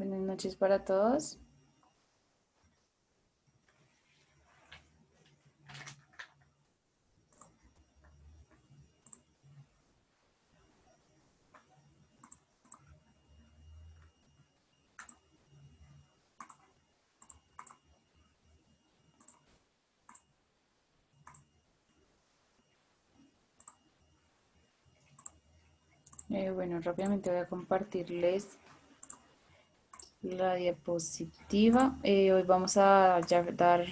Buenas noches para todos. Bueno, rápidamente voy a compartirles la diapositiva. Hoy vamos a ya dar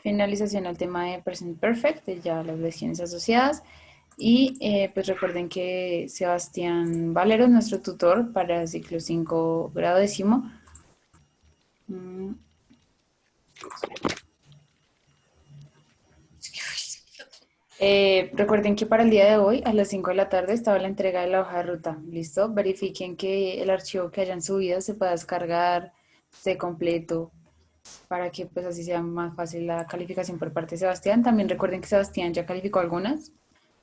finalización al tema de Present Perfect, de ya las lecciones asociadas. Y pues recuerden que Sebastián Valero es nuestro tutor para el ciclo 5 grado décimo. Recuerden que para el día de hoy, a las 5 de la tarde, estaba la entrega de la hoja de ruta. ¿Listo? Verifiquen que el archivo que hayan subido se pueda descargar, esté completo, para que pues así sea más fácil la calificación por parte de Sebastián. También recuerden que Sebastián ya calificó algunas,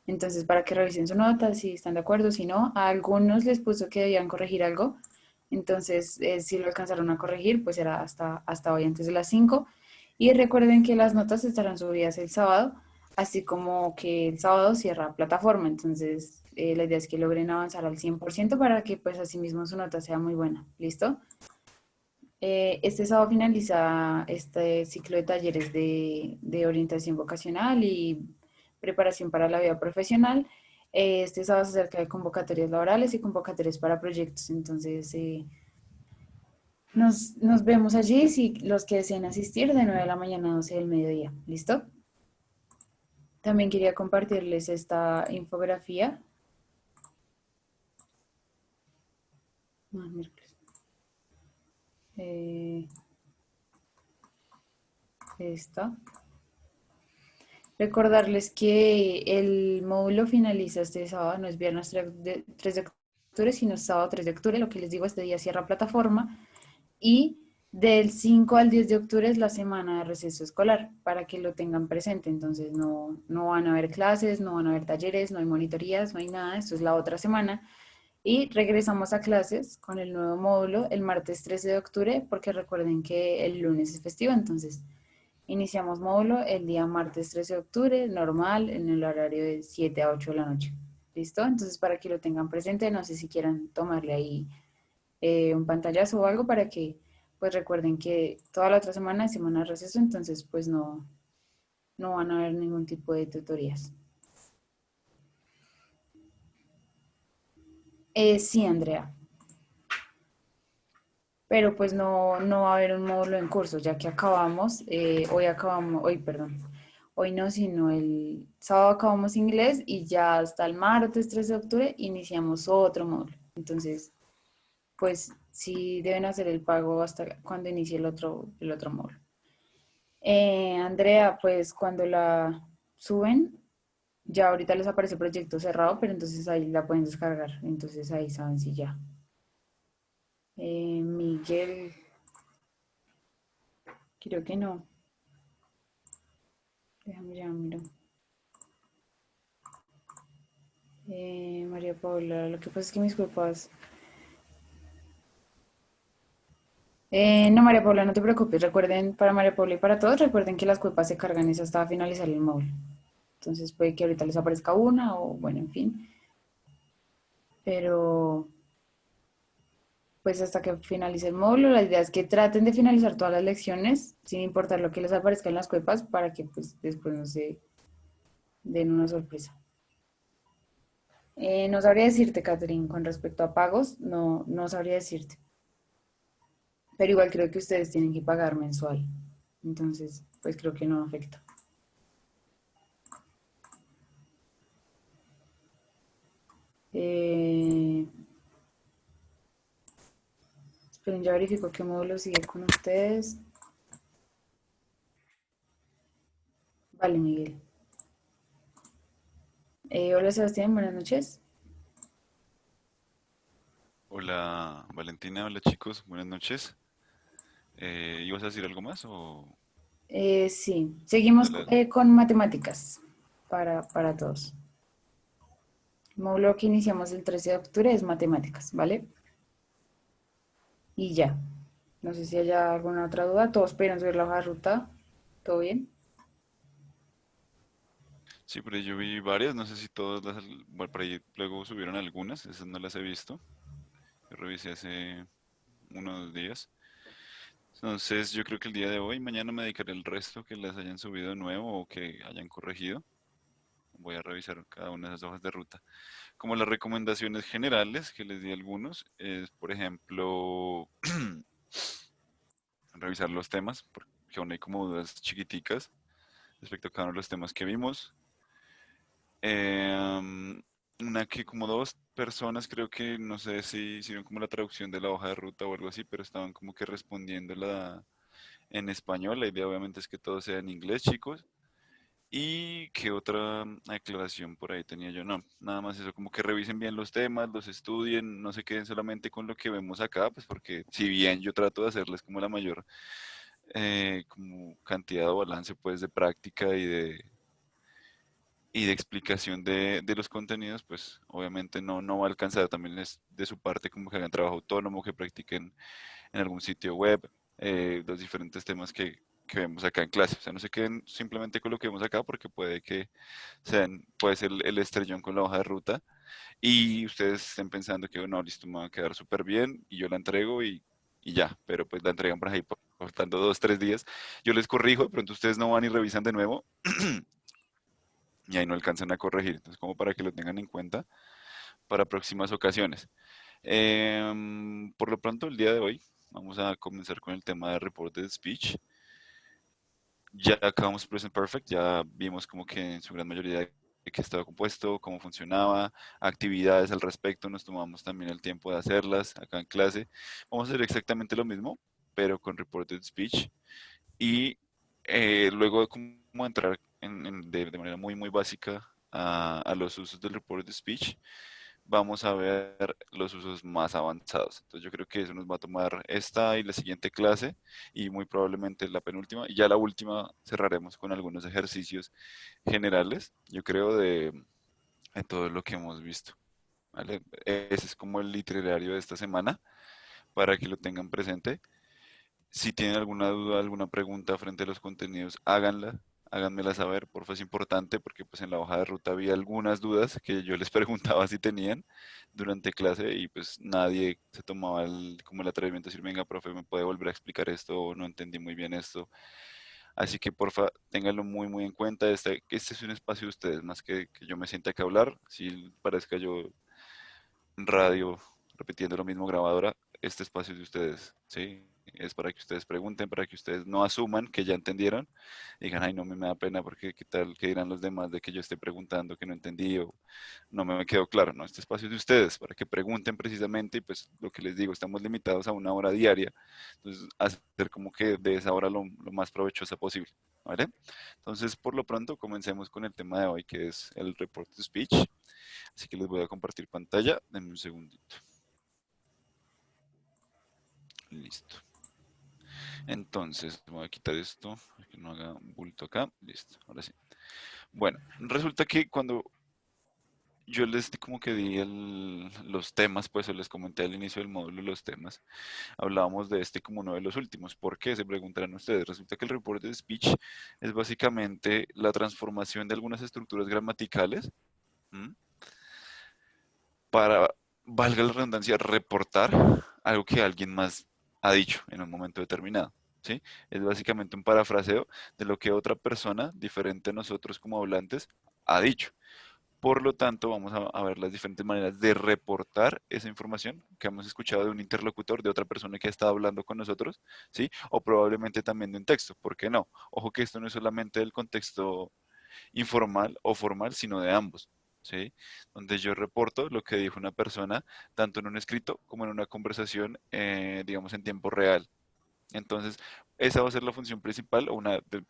entonces para que revisen su nota, si están de acuerdo, si no, a algunos les puso que debían corregir algo, entonces si lo alcanzaron a corregir, pues era hasta hoy antes de las 5. Y recuerden que las notas estarán subidas el sábado, así como que el sábado cierra plataforma, entonces la idea es que logren avanzar al 100% para que pues así mismo su nota sea muy buena. ¿Listo? Este sábado finaliza este ciclo de talleres de orientación vocacional y preparación para la vida profesional. Este sábado se acerca de convocatorias laborales y convocatorias para proyectos. Entonces, nos vemos allí si los que deseen asistir de 9 de la mañana a 12 del mediodía. ¿Listo? También quería compartirles esta infografía. Miércoles. Esta. Recordarles que el módulo finaliza este sábado, no es viernes 3 de octubre, sino sábado 3 de octubre. Lo que les digo, este día cierra plataforma. Y del 5 al 10 de octubre es la semana de receso escolar, para que lo tengan presente. Entonces no van a haber clases, no van a haber talleres, no hay monitorías, no hay nada. Esto es la otra semana. Y regresamos a clases con el nuevo módulo el martes 13 de octubre, porque recuerden que el lunes es festivo, entonces iniciamos módulo el día martes 13 de octubre, normal, en el horario de 7 a 8 de la noche. ¿Listo? Entonces, para que lo tengan presente, no sé si quieran tomarle ahí un pantallazo o algo para que, pues recuerden que toda la otra semana es semana de receso, entonces, pues no van a haber ningún tipo de tutorías. Sí, Andrea, pero pues no va a haber un módulo en curso, ya que hoy no, sino el sábado acabamos inglés y ya hasta el martes 13 de octubre iniciamos otro módulo. Entonces, pues sí deben hacer el pago hasta cuando inicie el otro módulo. Andrea, pues cuando la suben, ya ahorita les aparece proyecto cerrado, pero entonces ahí la pueden descargar. Entonces ahí saben si ya. Miguel, creo que no. Déjame ya, miro. María Paula, lo que pasa es que mis papás. No, María Paula, no te preocupes. Recuerden, para María Paula y para todos, recuerden que las cuepas se cargan es hasta finalizar el módulo. Entonces puede que ahorita les aparezca una o bueno, en fin. Pero pues hasta que finalice el módulo, la idea es que traten de finalizar todas las lecciones sin importar lo que les aparezca en las cuepas para que pues después no se den una sorpresa. No sabría decirte, Catherine, con respecto a pagos, no sabría decirte. Pero igual creo que ustedes tienen que pagar mensual. Entonces, pues creo que no afecta. Eh, Esperen, ya verifico qué módulo sigue con ustedes. Vale, Miguel. Hola, Sebastián, buenas noches. Hola Valentina, hola chicos, buenas noches. ¿Ibas a decir algo más o Sí, seguimos dale, dale? con matemáticas para todos. El módulo que iniciamos el 13 de octubre es matemáticas, ¿vale? y ya. No sé si haya alguna otra duda. Todos pudieron subir la hoja de ruta. ¿Todo bien? Sí, por ahí yo vi varias, no sé si todas las, bueno, por ahí luego subieron algunas, esas no las he visto. Yo revisé hace unos días. Entonces yo creo que el día de hoy, mañana me dedicaré el resto que las hayan subido de nuevo o que hayan corregido. Voy a revisar cada una de esas hojas de ruta. Como las recomendaciones generales que les di a algunos es, por ejemplo, revisar los temas, porque aún hay como dudas chiquiticas respecto a cada uno de los temas que vimos. Em, una que como dos personas creo que no sé si hicieron como la traducción de la hoja de ruta o algo así, pero estaban como que respondiéndola en español. La idea obviamente es que todo sea en inglés, chicos. Y qué otra aclaración por ahí tenía yo. No, nada más eso, como que revisen bien los temas, los estudien, no se queden solamente con lo que vemos acá, pues porque si bien yo trato de hacerles como la mayor como cantidad o balance pues de práctica y de explicación de los contenidos, pues obviamente no va a alcanzar. También es de su parte como que hagan trabajo autónomo, que practiquen en algún sitio web, los diferentes temas que vemos acá en clase. O sea, no se queden simplemente con lo que vemos acá porque puede que puede ser el estrellón con la hoja de ruta y ustedes estén pensando que no, listo, me va a quedar súper bien y yo la entrego y ya, pero pues la entregan por ahí faltando 2, 3 días. Yo les corrijo, de pronto ustedes no van y revisan de nuevo y ahí no alcanzan a corregir. Entonces, como para que lo tengan en cuenta para próximas ocasiones. Por lo pronto, el día de hoy vamos a comenzar con el tema de reported speech. Ya acabamos Present Perfect, ya vimos como que en su gran mayoría de qué estaba compuesto, cómo funcionaba, actividades al respecto, nos tomamos también el tiempo de hacerlas acá en clase. Vamos a hacer exactamente lo mismo, pero con reported speech y luego como entrar de manera muy básica a los usos del reported speech, vamos a ver los usos más avanzados. Entonces yo creo que eso nos va a tomar esta y la siguiente clase y muy probablemente la penúltima. Y ya la última cerraremos con algunos ejercicios generales, yo creo, de todo lo que hemos visto. ¿Vale? Ese es como el itinerario de esta semana para que lo tengan presente. Si tienen alguna duda, alguna pregunta frente a los contenidos, háganla, háganmela saber, porfa, es importante porque pues en la hoja de ruta había algunas dudas que yo les preguntaba si tenían durante clase y pues nadie se tomaba como el atrevimiento de decir, venga, profe, ¿me puede volver a explicar esto? O no entendí muy bien esto. Así que porfa, ténganlo muy en cuenta. Este es un espacio de ustedes, más que yo me sienta acá a hablar. Si parezca yo radio repitiendo lo mismo grabadora, este espacio es de ustedes, ¿sí? Es para que ustedes pregunten, para que ustedes no asuman que ya entendieron, digan, ay, no me da pena porque qué tal, qué dirán los demás de que yo esté preguntando que no entendí o no me quedó claro, no, este espacio es de ustedes, para que pregunten precisamente y pues lo que les digo, estamos limitados a 1 hora diaria, entonces hacer como que de esa hora lo más provechosa posible, ¿vale? Entonces, por lo pronto, comencemos con el tema de hoy, que es el report to speech. Así que les voy a compartir pantalla. Denme un segundito. Listo. Entonces, voy a quitar esto, para que no haga bulto acá. Listo, ahora sí. Bueno, resulta que cuando yo les como que di los temas, pues o les comenté al inicio del módulo los temas, hablábamos de este como uno de los últimos. ¿Por qué? Se preguntarán ustedes. Resulta que el report de speech es básicamente la transformación de algunas estructuras gramaticales, ¿m? Para, valga la redundancia, reportar algo que alguien más ha dicho en un momento determinado. ¿Sí? Es básicamente un parafraseo de lo que otra persona, diferente a nosotros como hablantes, ha dicho. Por lo tanto, vamos a ver las diferentes maneras de reportar esa información que hemos escuchado de un interlocutor, de otra persona que ha estado hablando con nosotros, ¿sí? O probablemente también de un texto, ¿por qué no? Ojo que esto no es solamente del contexto informal o formal, sino de ambos, ¿sí? Donde yo reporto lo que dijo una persona, tanto en un escrito como en una conversación, digamos, en tiempo real. Entonces, esa va a ser la función principal o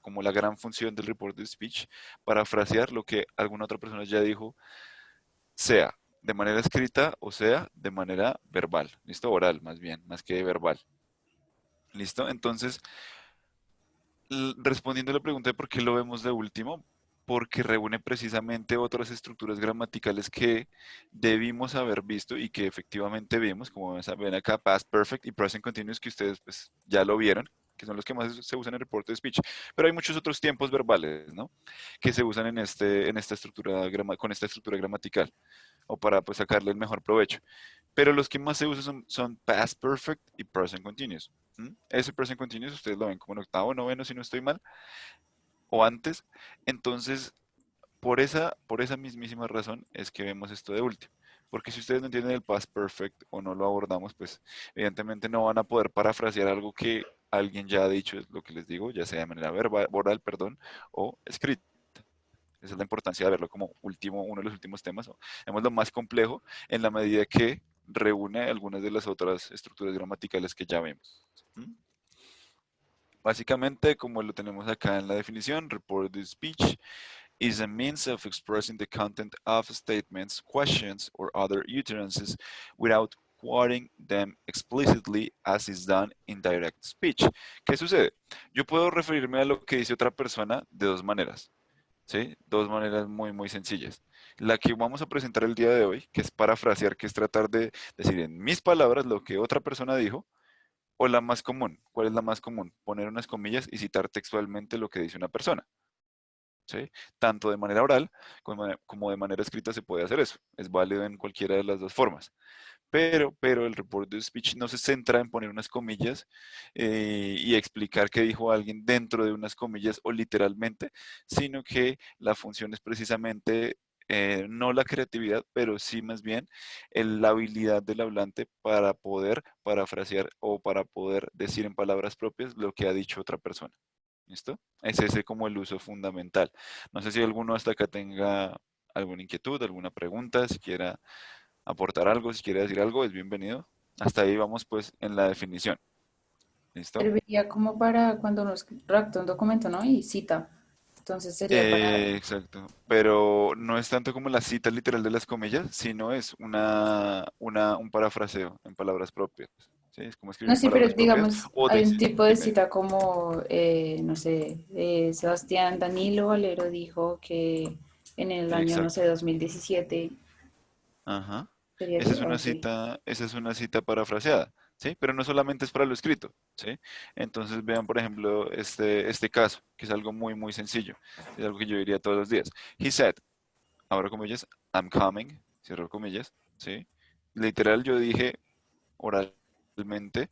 como la gran función del report de speech, parafrasear lo que alguna otra persona ya dijo, sea de manera escrita o sea de manera verbal, ¿listo? Oral, más bien, más que verbal. ¿Listo? Entonces, respondiendo a la pregunta de por qué lo vemos de último, porque reúne precisamente otras estructuras gramaticales que debimos haber visto y que efectivamente vimos, como ven acá, past perfect y present continuous, que ustedes pues ya lo vieron, que son los que más se usan en el reporte de speech. Pero hay muchos otros tiempos verbales, ¿no? Que se usan en esta estructura, con esta estructura gramatical, o para pues sacarle el mejor provecho. Pero los que más se usan son past perfect y present continuous. Ese present continuous ustedes lo ven como en octavo, noveno, si no estoy mal, o antes. Entonces, por esa mismísima razón es que vemos esto de último. Porque si ustedes no entienden el past perfect o no lo abordamos, pues evidentemente no van a poder parafrasear algo que alguien ya ha dicho, es lo que les digo, ya sea de manera verbal, oral, perdón, o escrita. Esa es la importancia de verlo como último, uno de los últimos temas, o digamos lo más complejo, en la medida que reúne algunas de las otras estructuras gramaticales que ya vemos. ¿Mm? Básicamente, como lo tenemos acá en la definición, reported speech is a means of expressing the content of statements, questions, or other utterances without quoting them explicitly as is done in direct speech. ¿Qué sucede? Yo puedo referirme a lo que dice otra persona de dos maneras, ¿sí? Dos maneras muy, muy sencillas. La que vamos a presentar el día de hoy, que es parafrasear, que es tratar de decir en mis palabras lo que otra persona dijo, o la más común. ¿Cuál es la más común? Poner unas comillas y citar textualmente lo que dice una persona. ¿Sí? Tanto de manera oral como de manera escrita se puede hacer eso. Es válido en cualquiera de las dos formas. Pero el report de speech no se centra en poner unas comillas y explicar qué dijo alguien dentro de unas comillas o literalmente, sino que la función es precisamente no la creatividad, pero sí más bien la habilidad del hablante para poder parafrasear o para poder decir en palabras propias lo que ha dicho otra persona. ¿Listo? Es ese como el uso fundamental. No sé si alguno hasta acá tenga alguna inquietud, alguna pregunta, si quiera aportar algo, si quiere decir algo, es bienvenido. Hasta ahí vamos pues en la definición. ¿Listo? Serviría como para cuando uno redacta un documento, ¿no? Y cita. Entonces sería para... Exacto. Pero no es tanto como la cita literal de las comillas, sino es un parafraseo en palabras propias. ¿Sí? Es como escribir No, en sí, pero palabras propias digamos, o hay un decir, tipo de dime. cita como, no sé, Sebastián Danilo Valero dijo que en el año, no Exacto. sé, 2017, Ajá. sería así, ok. Esa es una cita parafraseada, ¿sí? Pero no solamente es para lo escrito, ¿sí? Entonces vean, por ejemplo, este caso, que es algo muy, muy sencillo. Es algo que yo diría todos los días. He said, abro comillas, I'm coming, cierro comillas, ¿sí? Literal, yo dije oralmente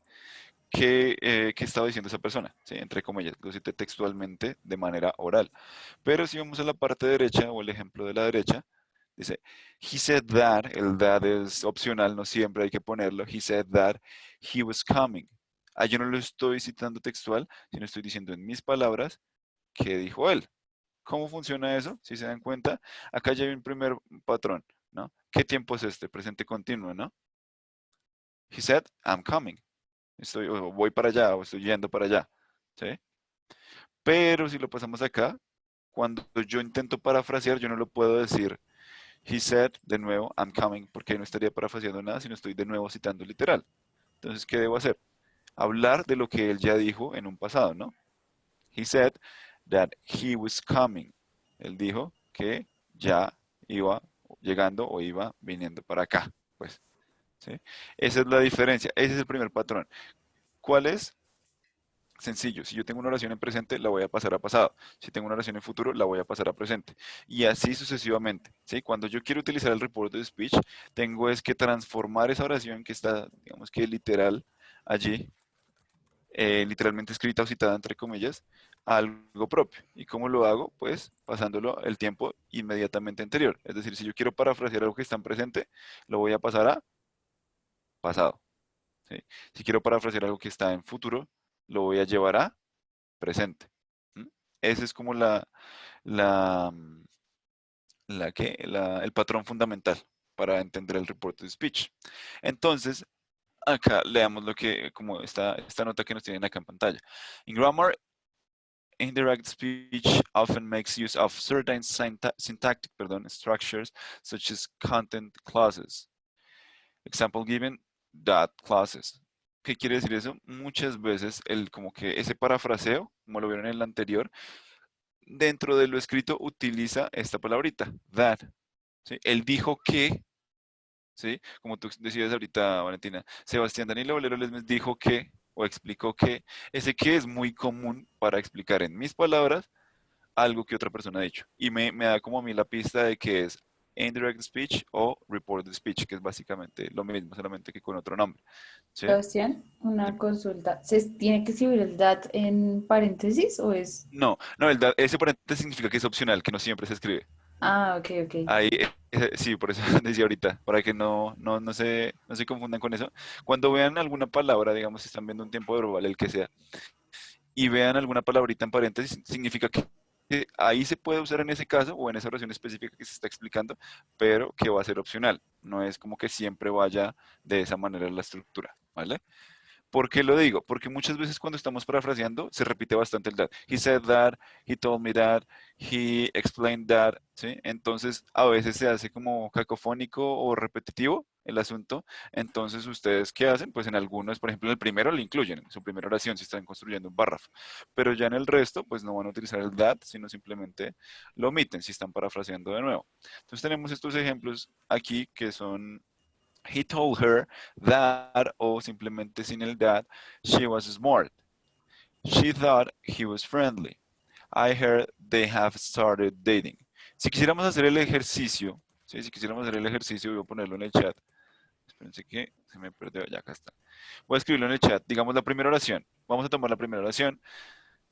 que estaba diciendo esa persona, ¿sí? Entre comillas, lo cité textualmente de manera oral. Pero si vamos a la parte derecha o el ejemplo de la derecha, dice, he said that, el that es opcional, no siempre hay que ponerlo, he said that he was coming. Ah, yo no lo estoy citando textual, sino estoy diciendo en mis palabras que dijo él. ¿Cómo funciona eso? Si se dan cuenta, acá ya hay un primer patrón, ¿no? ¿Qué tiempo es este? Presente continuo, ¿no? He said, I'm coming. Estoy, o voy para allá, o estoy yendo para allá, ¿sí? Pero si lo pasamos acá, cuando yo intento parafrasear, yo no lo puedo decir he said, de nuevo, I'm coming, porque no estaría parafraseando nada, sino estoy de nuevo citando literal. Entonces, ¿qué debo hacer? Hablar de lo que él ya dijo en un pasado, ¿no? He said that he was coming. Él dijo que ya iba llegando o iba viniendo para acá, pues, ¿sí? Esa es la diferencia, ese es el primer patrón. ¿Cuál es? Sencillo, si yo tengo una oración en presente, la voy a pasar a pasado. Si tengo una oración en futuro, la voy a pasar a presente. Y así sucesivamente. ¿Sí? Cuando yo quiero utilizar el report de speech, tengo es que transformar esa oración que está, digamos que literal allí, literalmente escrita o citada entre comillas, a algo propio. ¿Y cómo lo hago? Pues pasándolo el tiempo inmediatamente anterior. Es decir, si yo quiero parafrasear algo que está en presente, lo voy a pasar a pasado. ¿Sí? Si quiero parafrasear algo que está en futuro, lo voy a llevar a presente. ¿Mm? Ese es como la, mm, el patrón fundamental para entender el reporte de speech. Entonces, acá leamos lo que, como esta nota que nos tienen acá en pantalla. In grammar, indirect speech often makes use of certain syntactic structures such as content clauses. Example given, that clauses. ¿Qué quiere decir eso? Muchas veces como que ese parafraseo, como lo vieron en el anterior, dentro de lo escrito utiliza esta palabrita, that. ¿Sí? Él dijo que, ¿sí? Como tú decías ahorita, Valentina, Sebastián Danilo Bolero les dijo que, o explicó que, ese que es muy común para explicar en mis palabras algo que otra persona ha dicho. Y me da como a mí la pista de que es indirect speech o reported speech, que es básicamente lo mismo, solamente que con otro nombre. ¿Sí? Sebastián, una Dime. consulta. ¿Se tiene que escribir el DAT en paréntesis o es...? No, no, ese paréntesis significa que es opcional, que no siempre se escribe. Ah, ok, ok. Ahí, sí, por eso decía ahorita, para que no se confundan con eso. Cuando vean alguna palabra, digamos, si están viendo un tiempo verbal, el que sea, y vean alguna palabrita en paréntesis, significa que ahí se puede usar en ese caso o en esa oración específica que se está explicando, pero que va a ser opcional. No es como que siempre vaya de esa manera la estructura, ¿vale? ¿Por qué lo digo? Porque muchas veces cuando estamos parafraseando se repite bastante el that. He said that, he told me that, he explained that, ¿sí? Entonces a veces se hace como cacofónico o repetitivo el asunto. Entonces ustedes, ¿qué hacen? Pues en algunos, por ejemplo, en el primero lo incluyen, en su primera oración si están construyendo un párrafo. Pero ya en el resto, pues no van a utilizar el that, sino simplemente lo omiten si están parafraseando de nuevo. Entonces tenemos estos ejemplos aquí que son he told her that, o simplemente sin el that, she was smart. She thought he was friendly. I heard they have started dating. Si quisiéramos hacer el ejercicio, ¿sí? Si quisiéramos hacer el ejercicio, voy a ponerlo en el chat. Espérense que se me perdió, ya acá está. Voy a escribirlo en el chat. Digamos la primera oración. Vamos a tomar la primera oración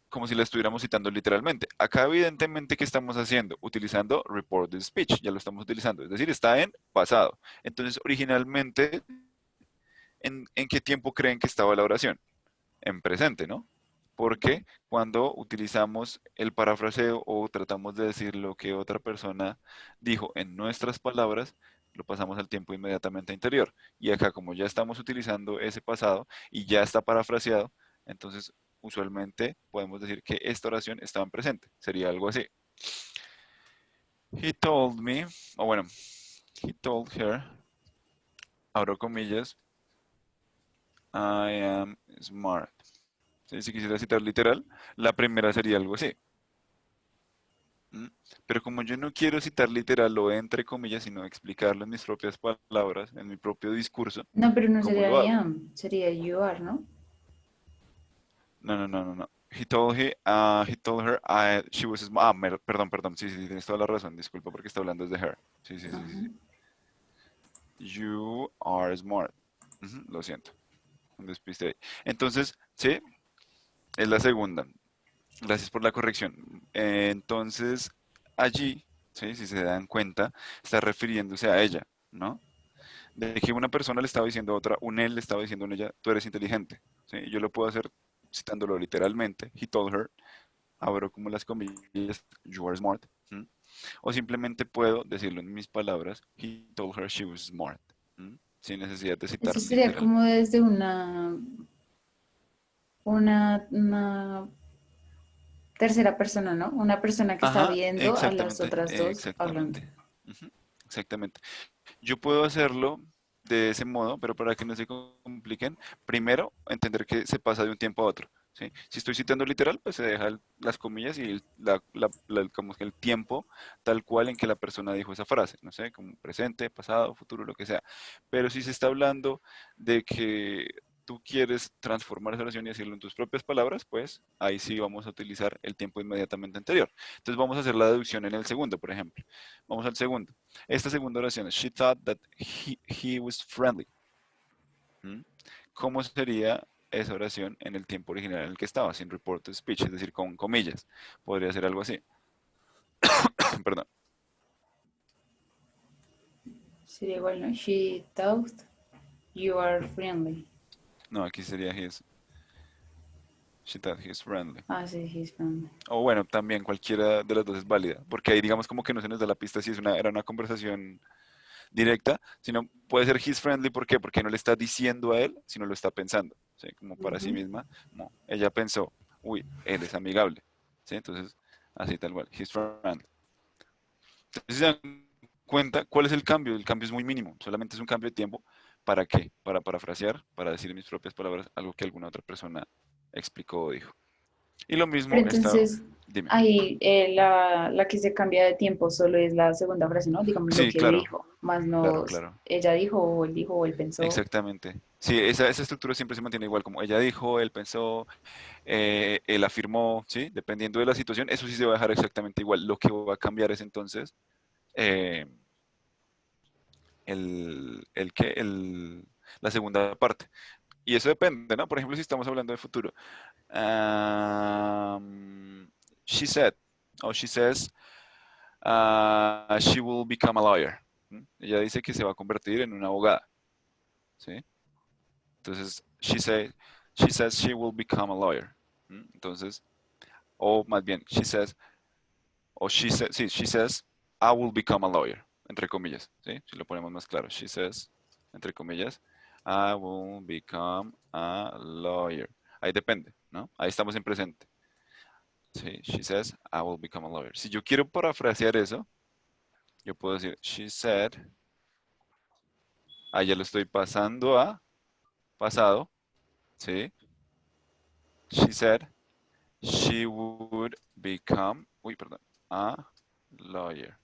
como si la estuviéramos citando literalmente. Acá evidentemente, ¿qué estamos haciendo? Utilizando reported speech, ya lo estamos utilizando, es decir, está en pasado. Entonces, originalmente, ¿en qué tiempo creen que estaba la oración? En presente, ¿no? Porque cuando utilizamos el parafraseo o tratamos de decir lo que otra persona dijo en nuestras palabras, lo pasamos al tiempo inmediatamente anterior. Y acá, como ya estamos utilizando ese pasado y ya está parafraseado, entonces usualmente podemos decir que esta oración estaba en presente. Sería algo así. He told me, o bueno, he told her, abro comillas, I am smart. ¿Sí? Si quisiera citar literal, la primera sería algo así. ¿Mm? Pero como yo no quiero citar literal o entre comillas, sino explicarlo en mis propias palabras, en mi propio discurso, No, pero no ¿cómo sería lo I hago? am, sería you are, ¿no? No, no, no, no, no. He told her she was smart. Perdón, perdón. Sí, sí, sí, tienes toda la razón. Disculpa porque está hablando desde her. Sí, sí, sí, sí, Ajá. sí. You are smart. Ujú, lo siento. Un despiste ahí. Entonces, sí, es la segunda. Gracias por la corrección. Entonces, allí, ¿sí? Si se dan cuenta, está refiriéndose a ella, ¿no? De que una persona le estaba diciendo a otra, un él le estaba diciendo a ella, tú eres inteligente, ¿sí? Yo lo puedo hacer citándolo literalmente, he told her, abro como las comillas, you are smart, ¿m? O simplemente puedo decirlo en mis palabras, he told her she was smart, ¿m? Sin necesidad de citar Esto sería literal. como desde una tercera persona, ¿no? Una persona que está Ajá, viendo a las exactamente, otras dos hablando. exactamente. Ujú, exactamente. Yo puedo hacerlo de ese modo, pero para que no se compliquen, primero entender que se pasa de un tiempo a otro. ¿Sí? Si estoy citando literal, pues se deja las comillas y como que el tiempo tal cual en que la persona dijo esa frase, no sé, como presente, pasado, futuro, lo que sea. Pero si se está hablando de que tú quieres transformar esa oración y decirlo en tus propias palabras, pues ahí sí vamos a utilizar el tiempo inmediatamente anterior. Entonces vamos a hacer la deducción en el segundo, por ejemplo. Vamos al segundo. Esta segunda oración es, she thought that he was friendly. ¿Mm? ¿Cómo sería esa oración en el tiempo original en el que estaba, sin reported speech, es decir, con comillas? Podría ser algo así. Perdón. Sería igual, ¿no? She thought you are friendly. No, aquí sería she thought he's friendly. Ah, sí, he's friendly. O bueno, también cualquiera de las dos es válida, porque ahí digamos como que no se nos da la pista si era una conversación directa, sino puede ser he's friendly, ¿por qué? Porque no le está diciendo a él, sino lo está pensando, ¿sí? Como para sí Ujú. misma, como ella pensó, uy, él es amigable, ¿sí? Entonces, así tal cual, he's friendly. Entonces, si se dan cuenta, ¿cuál es el cambio? El cambio es muy mínimo, solamente es un cambio de tiempo. ¿Para qué? Para parafrasear, para decir en mis propias palabras algo que alguna otra persona explicó o dijo. Y lo Pero mismo está, entonces, dime. ahí la que se cambia de tiempo solo es la segunda frase, ¿no? Digamos lo Sí, que claro, dijo, más claro, no claro. ella dijo o él pensó. Exactamente. Sí, esa estructura siempre se mantiene igual, como ella dijo, él pensó, él afirmó, ¿sí? Dependiendo de la situación, eso sí se va a dejar exactamente igual. Lo que va a cambiar es entonces eh, la segunda parte. Y eso depende, ¿no? Por ejemplo, si estamos hablando de futuro. She said, o she says, she will become a lawyer. ¿Mm? Ella dice que se va a convertir en una abogada, ¿sí? Entonces, she says she will become a lawyer. ¿Mm? Entonces, o más bien, sí, she says, I will become a lawyer, entre comillas, ¿sí? Si lo ponemos más claro, she says, entre comillas, I will become a lawyer. Ahí depende, ¿no? Ahí estamos en presente. Sí, she says, I will become a lawyer. Si yo quiero parafrasear eso, yo puedo decir, she said, ahí ya lo estoy pasando a pasado, ¿sí? She said, she would become, uy, perdón, a lawyer.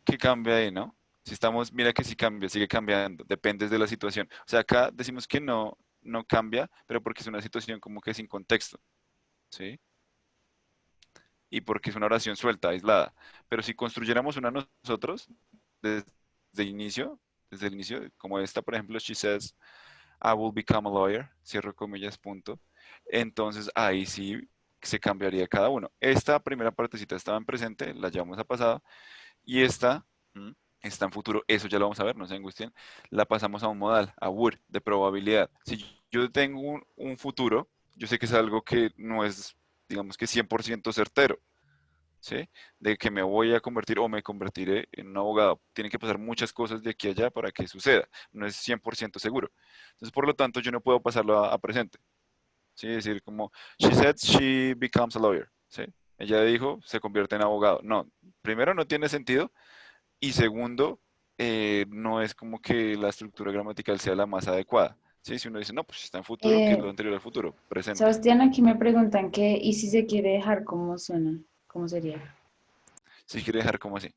¿Qué cambia ahí, no? Si estamos, mira que sí cambia, sigue cambiando, depende de la situación. O sea, acá decimos que no cambia, pero porque es una situación como que sin contexto, ¿sí? Y porque es una oración suelta, aislada. Pero si construyéramos una nosotros, desde desde el inicio, como esta, por ejemplo, she says, I will become a lawyer, cierro comillas, punto. Entonces ahí sí se cambiaría cada uno. Esta primera partecita estaba en presente, la llevamos a pasado, y esta está en futuro, eso ya lo vamos a ver, no se angustien. La pasamos a un modal, a would, de probabilidad. Si yo tengo un futuro, yo sé que es algo que no es, digamos que 100% certero, ¿sí? De que me voy a convertir o me convertiré en un abogado. Tienen que pasar muchas cosas de aquí a allá para que suceda. No es 100% seguro. Entonces, por lo tanto, yo no puedo pasarlo a presente. ¿Sí? Es decir, como, she said she becomes a lawyer. ¿Sí? Ella dijo, se convierte en abogado. No, primero no tiene sentido y segundo, no es como que la estructura gramatical sea la más adecuada. ¿Sí? Si uno dice, no, pues está en futuro, ¿qué es Eh, lo anterior al futuro? Presente. Sebastián, aquí me preguntan que, ¿y si se quiere dejar cómo suena? ¿Cómo sería? Si quiere dejar como así.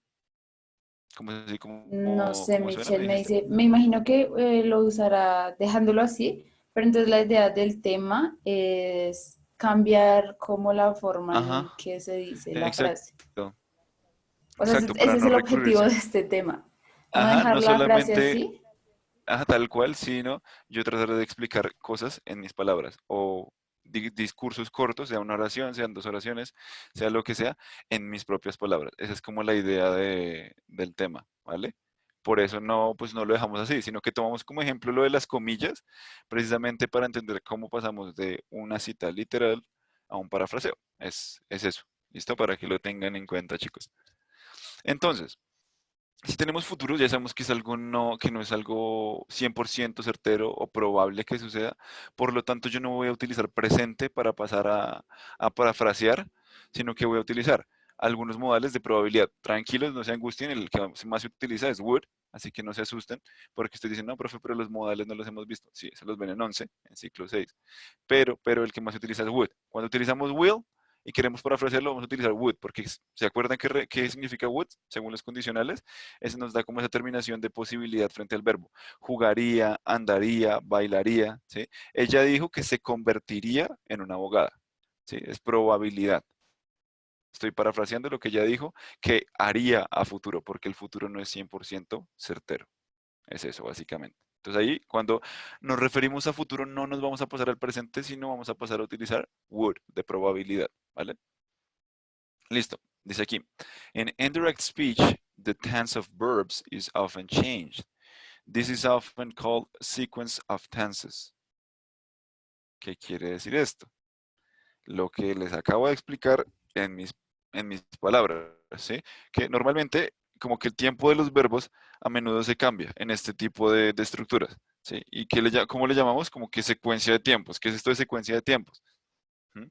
Como así, No sé, como suena, me Michelle me dijiste. dice, me imagino que lo usará dejándolo así, pero entonces la idea del tema es cambiar como la forma Ajá, en que se dice la frase. exacto. O sea, Exacto, para ese es no el objetivo de recurrirse. este tema. No Ajá, dejar no la frase solamente, así. tal cual, sino yo tratar de explicar cosas en mis palabras o discursos cortos, sea una oración, sean dos oraciones, sea lo que sea, en mis propias palabras. Esa es como la idea del tema, ¿vale? Por eso no, pues no lo dejamos así, sino que tomamos como ejemplo lo de las comillas, precisamente para entender cómo pasamos de una cita literal a un parafraseo. Es eso. ¿Listo? Para que lo tengan en cuenta, chicos. Entonces, si tenemos futuros, ya sabemos que es algo que no es algo 100% certero o probable que suceda. Por lo tanto, yo no voy a utilizar presente para pasar a parafrasear, sino que voy a utilizar algunos modales de probabilidad. Tranquilos, no se angustien, el que más se utiliza es would, así que no se asusten, porque estoy diciendo, no, profe, pero los modales no los hemos visto. Sí, se los ven en 11, en ciclo 6, pero el que más se utiliza es would. Cuando utilizamos will, y queremos parafrasearlo, vamos a utilizar would, porque ¿se acuerdan qué significa would según los condicionales? Ese nos da como esa terminación de posibilidad frente al verbo. Jugaría, andaría, bailaría, ¿sí? Ella dijo que se convertiría en una abogada, ¿sí? Es probabilidad. Estoy parafraseando lo que ella dijo que haría a futuro, porque el futuro no es 100% certero. Es eso, básicamente. Entonces ahí, cuando nos referimos a futuro, no nos vamos a pasar al presente, sino vamos a pasar a utilizar would de probabilidad, ¿vale? Listo. Dice aquí, in indirect speech, the tense of verbs is often changed. This is often called sequence of tenses. ¿Qué quiere decir esto? Lo que les acabo de explicar en mis palabras, ¿sí? Que normalmente como que el tiempo de los verbos a menudo se cambia en este tipo de estructuras, ¿sí? ¿Y cómo le llamamos? Como que secuencia de tiempos. ¿Qué es esto de secuencia de tiempos? ¿Mm?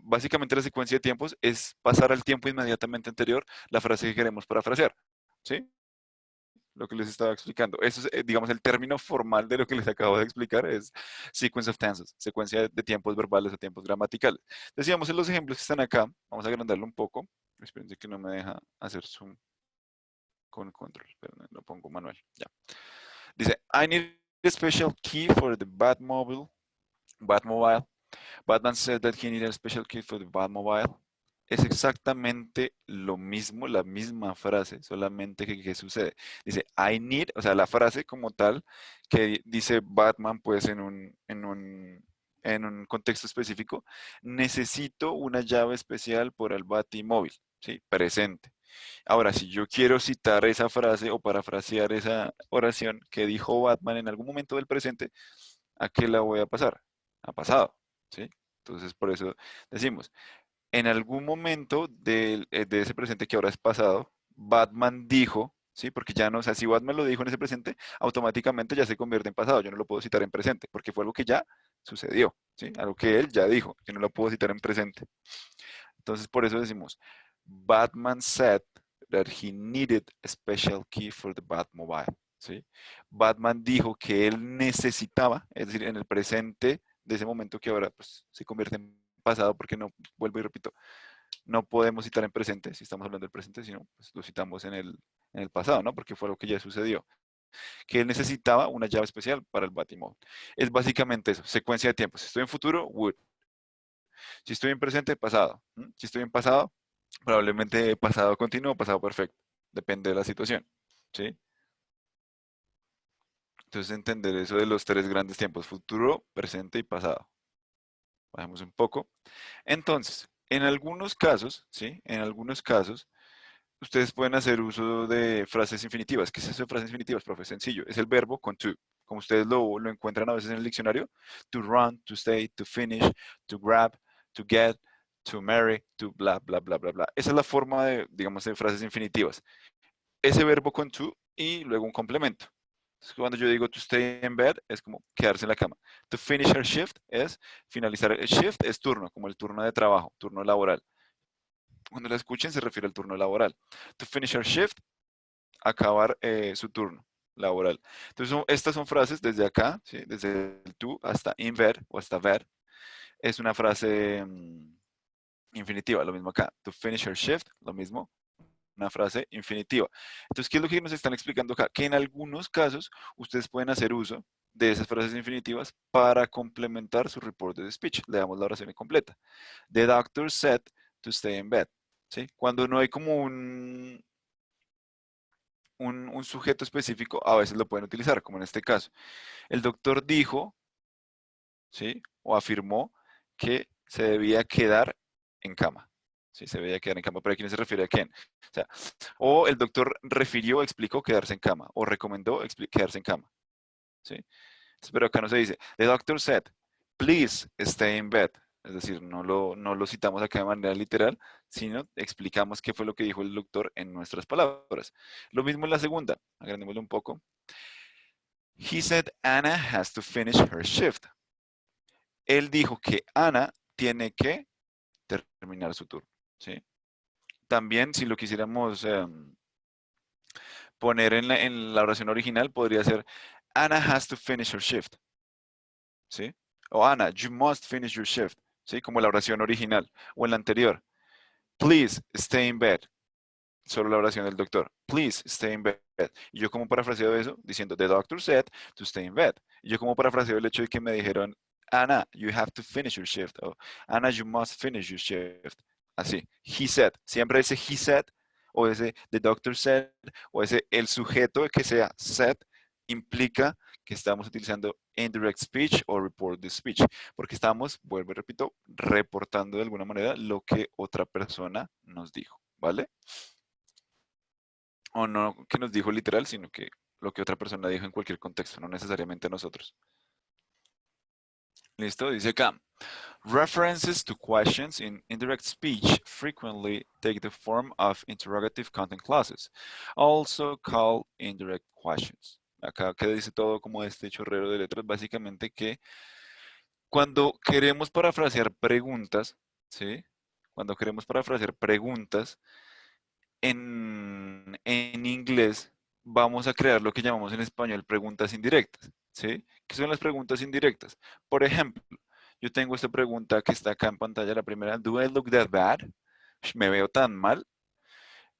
Básicamente la secuencia de tiempos es pasar al tiempo inmediatamente anterior la frase que queremos parafrasear, ¿sí? lo que les estaba explicando. Eso es, digamos, el término formal de lo que les acabo de explicar es sequence of tenses, secuencia de tiempos verbales o tiempos gramaticales. Decíamos en los ejemplos que están acá, vamos a agrandarlo un poco. Espérense que no me deja hacer zoom con control, pero lo pongo manual, ya. Dice, I need a special key for the Batmobile. Batman said that he needed a special key for the Batmobile. Es exactamente lo mismo, la misma frase, solamente que ¿qué sucede? Dice, I need, o sea, la frase como tal, que dice Batman, pues en un contexto específico, necesito una llave especial por el Batimóvil, ¿sí? Presente. Ahora, si yo quiero citar esa frase o parafrasear esa oración que dijo Batman en algún momento del presente, ¿a qué la voy a pasar? A pasado, ¿sí? Entonces, por eso decimos, en algún momento de ese presente que ahora es pasado, Batman dijo, ¿sí? Porque ya no, o sea, si Batman lo dijo en ese presente, automáticamente ya se convierte en pasado. Yo no lo puedo citar en presente, porque fue algo que ya sucedió, ¿sí? Algo que él ya dijo, yo no lo puedo citar en presente. Entonces, por eso decimos, Batman said that he needed a special key for the Batmobile, ¿sí? Batman dijo que él necesitaba, es decir, en el presente de ese momento que ahora pues, se convierte en pasado, porque no, vuelvo y repito, no podemos citar en presente, si estamos hablando del presente, sino pues, lo citamos en el pasado, ¿no? Porque fue lo que ya sucedió. Que él necesitaba una llave especial para el Batimóvil. Es básicamente eso, secuencia de tiempos. Si estoy en futuro, would. Si estoy en presente, pasado. Si estoy en pasado, probablemente pasado continuo o pasado perfecto. Depende de la situación. ¿Sí? Entonces entender eso de los tres grandes tiempos, futuro, presente y pasado. Bajemos un poco. Entonces, en algunos casos, ¿sí? En algunos casos, ustedes pueden hacer uso de frases infinitivas. ¿Qué es eso de frases infinitivas, profe? Sencillo. Es el verbo con to. Como ustedes lo encuentran a veces en el diccionario. To run, to stay, to finish, to grab, to get, to marry, to bla, bla, bla, bla, bla. Esa es la forma de, digamos, de frases infinitivas. Ese verbo con to y luego un complemento. Entonces, cuando yo digo to stay in bed, es como quedarse en la cama. To finish her shift es finalizar. El shift es turno, como el turno de trabajo, turno laboral. Cuando la escuchen se refiere al turno laboral. To finish her shift, acabar su turno laboral. Entonces, estas son frases desde acá, ¿sí? Desde el to hasta in bed o hasta ver. Es una frase infinitiva, lo mismo acá. To finish her shift, lo mismo, una frase infinitiva. Entonces, ¿qué es lo que nos están explicando acá? Que en algunos casos ustedes pueden hacer uso de esas frases infinitivas para complementar su report de speech. Le damos la oración completa. The doctor said to stay in bed. ¿Sí? Cuando no hay como un sujeto específico, a veces lo pueden utilizar, como en este caso. El doctor dijo, ¿sí? O afirmó que se debía quedar en cama. Sí, se debía quedar en cama. ¿Pero a quién se refiere a quién? O sea, o el doctor refirió, explicó quedarse en cama, o recomendó quedarse en cama. ¿Sí? Pero acá no se dice, the doctor said, please stay in bed. Es decir, no lo citamos acá de manera literal, sino explicamos qué fue lo que dijo el doctor en nuestras palabras. Lo mismo en la segunda, agrandémoslo un poco. He said Anna has to finish her shift. Él dijo que Ana tiene que terminar su turno. ¿Sí? También, si lo quisiéramos poner en la oración original, podría ser Anna has to finish her shift. ¿Sí? O Anna, you must finish your shift. ¿Sí? Como la oración original. O en la anterior. Please stay in bed. Solo la oración del doctor. Please stay in bed. Y yo como parafraseo eso, diciendo, the doctor said to stay in bed. Y yo como parafraseo el hecho de que me dijeron, Anna, you have to finish your shift. O Anna, you must finish your shift. Así. He said. Siempre ese he said, o ese the doctor said, o ese el sujeto que sea said, implica que estamos utilizando indirect speech o report the speech. Porque estamos, vuelvo y repito, reportando de alguna manera lo que otra persona nos dijo. ¿Vale? O no que nos dijo literal, sino que lo que otra persona dijo en cualquier contexto, no necesariamente nosotros. ¿Listo? Dice acá. References to questions in indirect speech frequently take the form of interrogative content clauses, also called indirect questions. Acá que dice todo como este chorrero de letras, básicamente que cuando queremos parafrasear preguntas, ¿sí? Cuando queremos parafrasear preguntas en inglés, vamos a crear lo que llamamos en español preguntas indirectas, ¿sí? ¿Qué son las preguntas indirectas? Por ejemplo, yo tengo esta pregunta que está acá en pantalla, la primera, ¿Do I look that bad? ¿Me veo tan mal?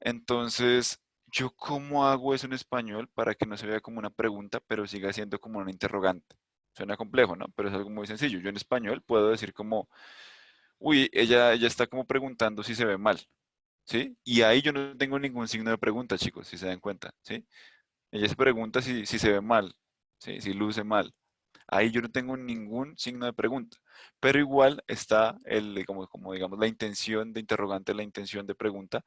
Entonces, ¿yo cómo hago eso en español para que no se vea como una pregunta, pero siga siendo como una interrogante? Suena complejo, ¿no? Pero es algo muy sencillo. Yo en español puedo decir como, uy, ella está como preguntando si se ve mal, ¿sí? Y ahí yo no tengo ningún signo de pregunta, chicos, si se dan cuenta, ¿sí? Ella se pregunta si se ve mal, ¿sí? Si luce mal. Ahí yo no tengo ningún signo de pregunta, pero igual está como digamos, la intención de interrogante, la intención de pregunta.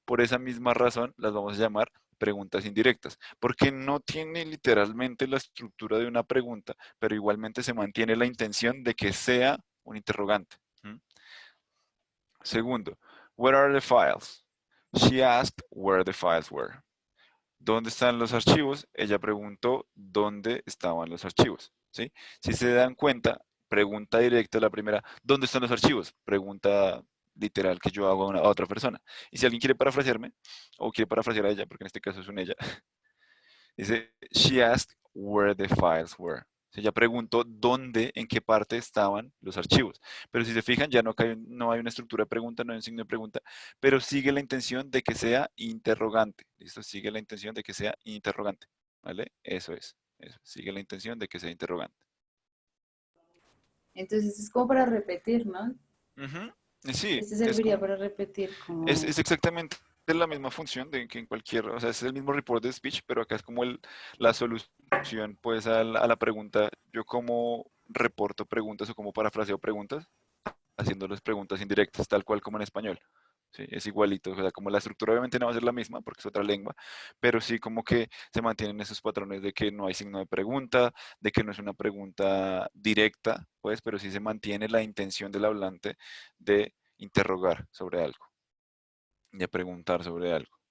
Por esa misma razón las vamos a llamar preguntas indirectas, porque no tiene literalmente la estructura de una pregunta, pero igualmente se mantiene la intención de que sea un interrogante. ¿Mm? Segundo, where are the files? She asked where the files were. ¿Dónde están los archivos? Ella preguntó dónde estaban los archivos, ¿sí? Si se dan cuenta, pregunta directa la primera, ¿dónde están los archivos? Pregunta literal que yo hago a otra persona. Y si alguien quiere parafrasearme, o quiere parafrasear a ella, porque en este caso es un ella, dice, she asked where the files were. O sea, ella preguntó dónde, en qué parte estaban los archivos. Pero si se fijan, ya no hay una estructura de pregunta, no hay un signo de pregunta, pero sigue la intención de que sea interrogante. ¿Listo? Sigue la intención de que sea interrogante. ¿Vale? Eso es. Eso. Sigue la intención de que sea interrogante. Entonces es como para repetir, ¿no? Ujú. Y sí, Este serviría para repetir como... es exactamente la misma función de que en cualquier, o sea, es el mismo report de speech, pero acá es como la solución pues a la pregunta, yo como reporto preguntas o como parafraseo preguntas, haciéndoles preguntas indirectas, tal cual como en español. Sí, es igualito, o sea, como la estructura obviamente no va a ser la misma porque es otra lengua, pero sí como que se mantienen esos patrones de que no hay signo de pregunta, de que no es una pregunta directa, pues, pero sí se mantiene la intención del hablante de interrogar sobre algo, de preguntar sobre algo.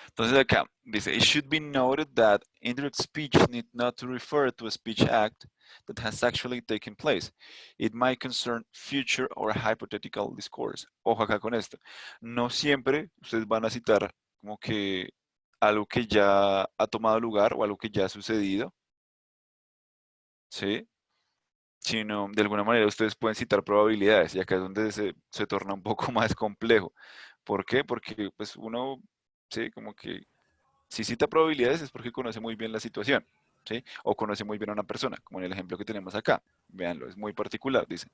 Entonces acá dice, it should be noted that indirect speech need not to refer to a speech act that has actually taken place. It might concern future or hypothetical discourse. Ojo acá con esto. No siempre ustedes van a citar como que algo que ya ha tomado lugar o algo que ya ha sucedido, ¿sí? Sino de alguna manera ustedes pueden citar probabilidades y acá es donde se torna un poco más complejo. ¿Por qué? Porque pues uno, sí, como que si cita probabilidades es porque conoce muy bien la situación, ¿sí? O conoce muy bien a una persona, como en el ejemplo que tenemos acá. Véanlo, es muy particular. Dice,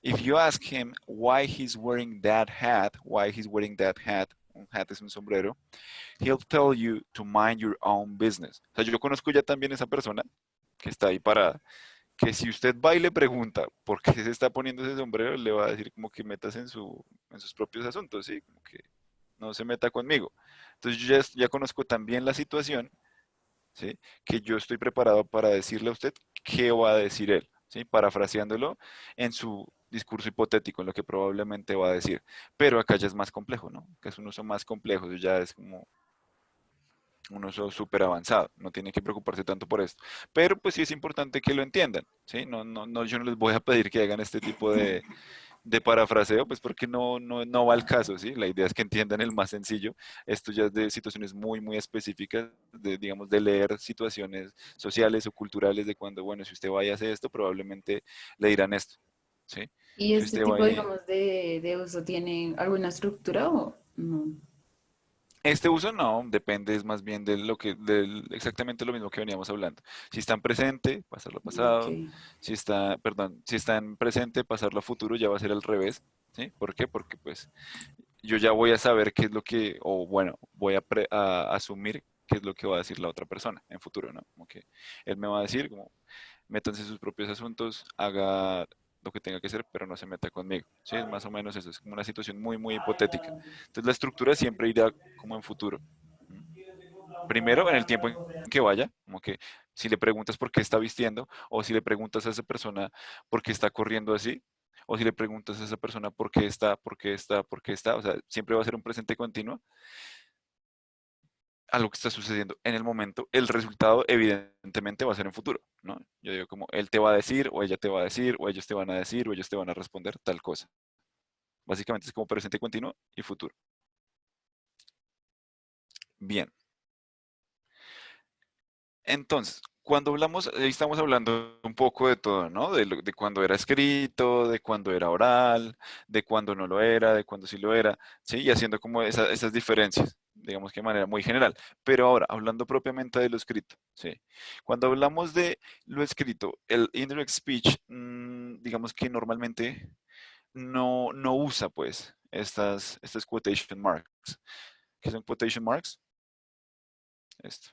if you ask him why he's wearing that hat, why he's wearing that hat, un hat es un sombrero, he'll tell you to mind your own business. O sea, yo conozco ya también esa persona que está ahí parada, que si usted va y le pregunta por qué se está poniendo ese sombrero, le va a decir como que metas en sus propios asuntos, ¿sí? Como que no se meta conmigo. Entonces yo ya conozco también la situación, ¿sí? Que yo estoy preparado para decirle a usted qué va a decir él, ¿sí? Parafraseándolo en su discurso hipotético, en lo que probablemente va a decir. Pero acá ya es más complejo, ¿no? Que es un uso más complejo, eso ya es como un uso súper avanzado, no tiene que preocuparse tanto por esto. Pero pues sí es importante que lo entiendan, ¿sí? No, yo no les voy a pedir que hagan este tipo de parafraseo, pues porque no va al caso, ¿sí? La idea es que entiendan el más sencillo. Esto ya es de situaciones muy específicas, digamos, de leer situaciones sociales o culturales de cuando, bueno, si usted vaya a hacer esto, probablemente le dirán esto, ¿sí? ¿Y Si este usted tipo, vaya... digamos, de uso tiene alguna estructura o no? Este uso no, depende es más bien de exactamente lo mismo que veníamos hablando. Si está en presente, pasarlo a Ok. pasado. Si está, perdón, si está en presente, pasarlo a futuro, ya va a ser al revés, ¿sí? ¿Por qué? Porque pues yo ya voy a saber qué es lo que, o bueno, a asumir qué es lo que va a decir la otra persona en futuro, ¿no? Como que él me va a decir, como, métanse en sus propios asuntos, haga lo que tenga que hacer, pero no se meta conmigo, ¿sí? Es más o menos eso, es como una situación muy hipotética. Entonces la estructura siempre irá como en futuro. ¿Mm? Primero, en el tiempo en que vaya, como que si le preguntas por qué está vistiendo, o si le preguntas a esa persona por qué está corriendo así, o si le preguntas a esa persona por qué está, o sea, siempre va a ser un presente continuo, algo que está sucediendo en el momento, el resultado evidentemente va a ser en futuro, ¿no? Yo digo como él te va a decir, o ella te va a decir, o ellos te van a decir, o ellos te van a responder tal cosa. Básicamente es como presente continuo y futuro. Bien, Entonces, cuando hablamos, ahí estamos hablando un poco de todo, ¿no? De cuando era escrito, de cuando era oral, de cuando no lo era, de cuando sí lo era, ¿sí? Y haciendo como esas diferencias, digamos que de manera muy general. Pero ahora, hablando propiamente de lo escrito, ¿sí? Cuando hablamos de lo escrito, el indirect speech, digamos que normalmente no usa, pues, estas quotation marks. ¿Qué son quotation marks? Esto.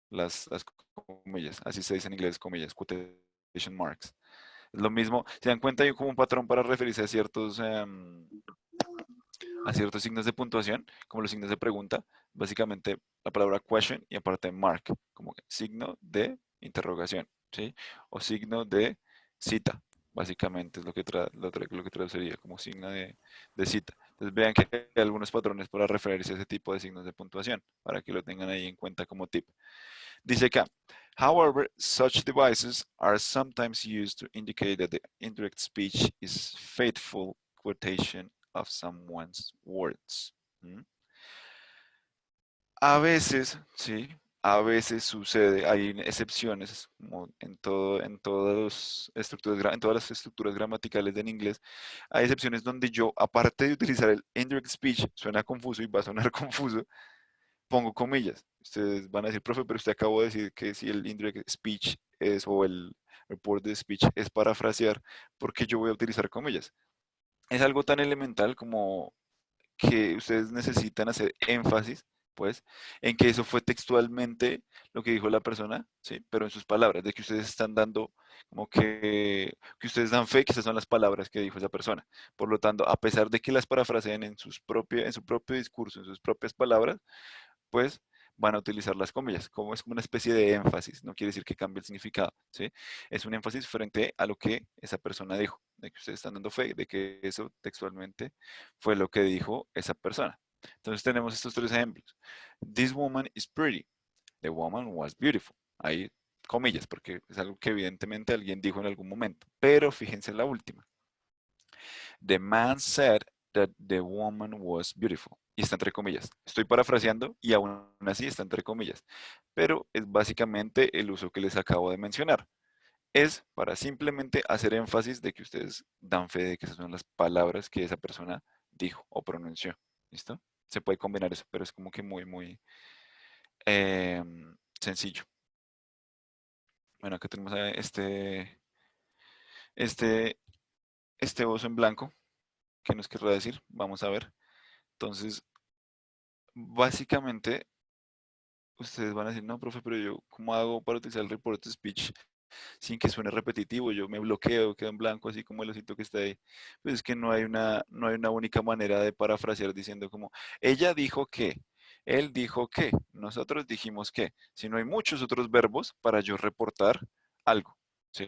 Las comillas, así se dice en inglés, comillas, quotation marks. Es lo mismo, se dan cuenta, hay como un patrón para referirse a ciertos signos de puntuación, como los signos de pregunta, básicamente la palabra question y aparte mark, como signo de interrogación, ¿sí? O signo de cita, básicamente es lo que traduciría como signo de cita. Entonces vean que hay algunos patrones para referirse a ese tipo de signos de puntuación, para que lo tengan ahí en cuenta como tip. Dice acá, however, such devices are sometimes used to indicate that the indirect speech is faithful quotation of someone's words. ¿Mm? A veces, sí, a veces sucede, hay excepciones, como en todas las estructuras gramaticales en inglés, hay excepciones donde yo, aparte de utilizar el indirect speech, suena confuso y va a sonar confuso, pongo comillas. Ustedes van a decir, profe, pero usted acabó de decir que si el indirect speech es o el report de speech es parafrasear, ¿por qué yo voy a utilizar comillas? Es algo tan elemental como que ustedes necesitan hacer énfasis, pues, en que eso fue textualmente lo que dijo la persona, ¿sí? Pero en sus palabras, de que ustedes están dando, como que ustedes dan fe que esas son las palabras que dijo esa persona. Por lo tanto, a pesar de que las parafraseen en su propio discurso, en sus propias palabras, pues van a utilizar las comillas, como es como una especie de énfasis, no quiere decir que cambie el significado, ¿sí? Es un énfasis frente a lo que esa persona dijo, de que ustedes están dando fe de que eso textualmente fue lo que dijo esa persona. Entonces tenemos estos tres ejemplos. This woman is pretty. The woman was beautiful. Ahí comillas, porque es algo que evidentemente alguien dijo en algún momento. Pero fíjense en la última. The man said that the woman was beautiful. Y está entre comillas. Estoy parafraseando y aún así está entre comillas. Pero es básicamente el uso que les acabo de mencionar. Es para simplemente hacer énfasis de que ustedes dan fe de que esas son las palabras que esa persona dijo o pronunció. ¿Listo? Se puede combinar eso, pero es como que muy sencillo. Bueno, acá tenemos a este, este oso en blanco. ¿Qué nos querrá decir? Vamos a ver. Entonces, básicamente, ustedes van a decir, no, profe, pero yo, ¿cómo hago para utilizar el report to speech sin que suene repetitivo? Yo me bloqueo, quedo en blanco, así como el osito que está ahí. Pues es que no hay una única manera de parafrasear diciendo como, ella dijo que, él dijo que, nosotros dijimos que, si no hay muchos otros verbos para yo reportar algo, ¿sí?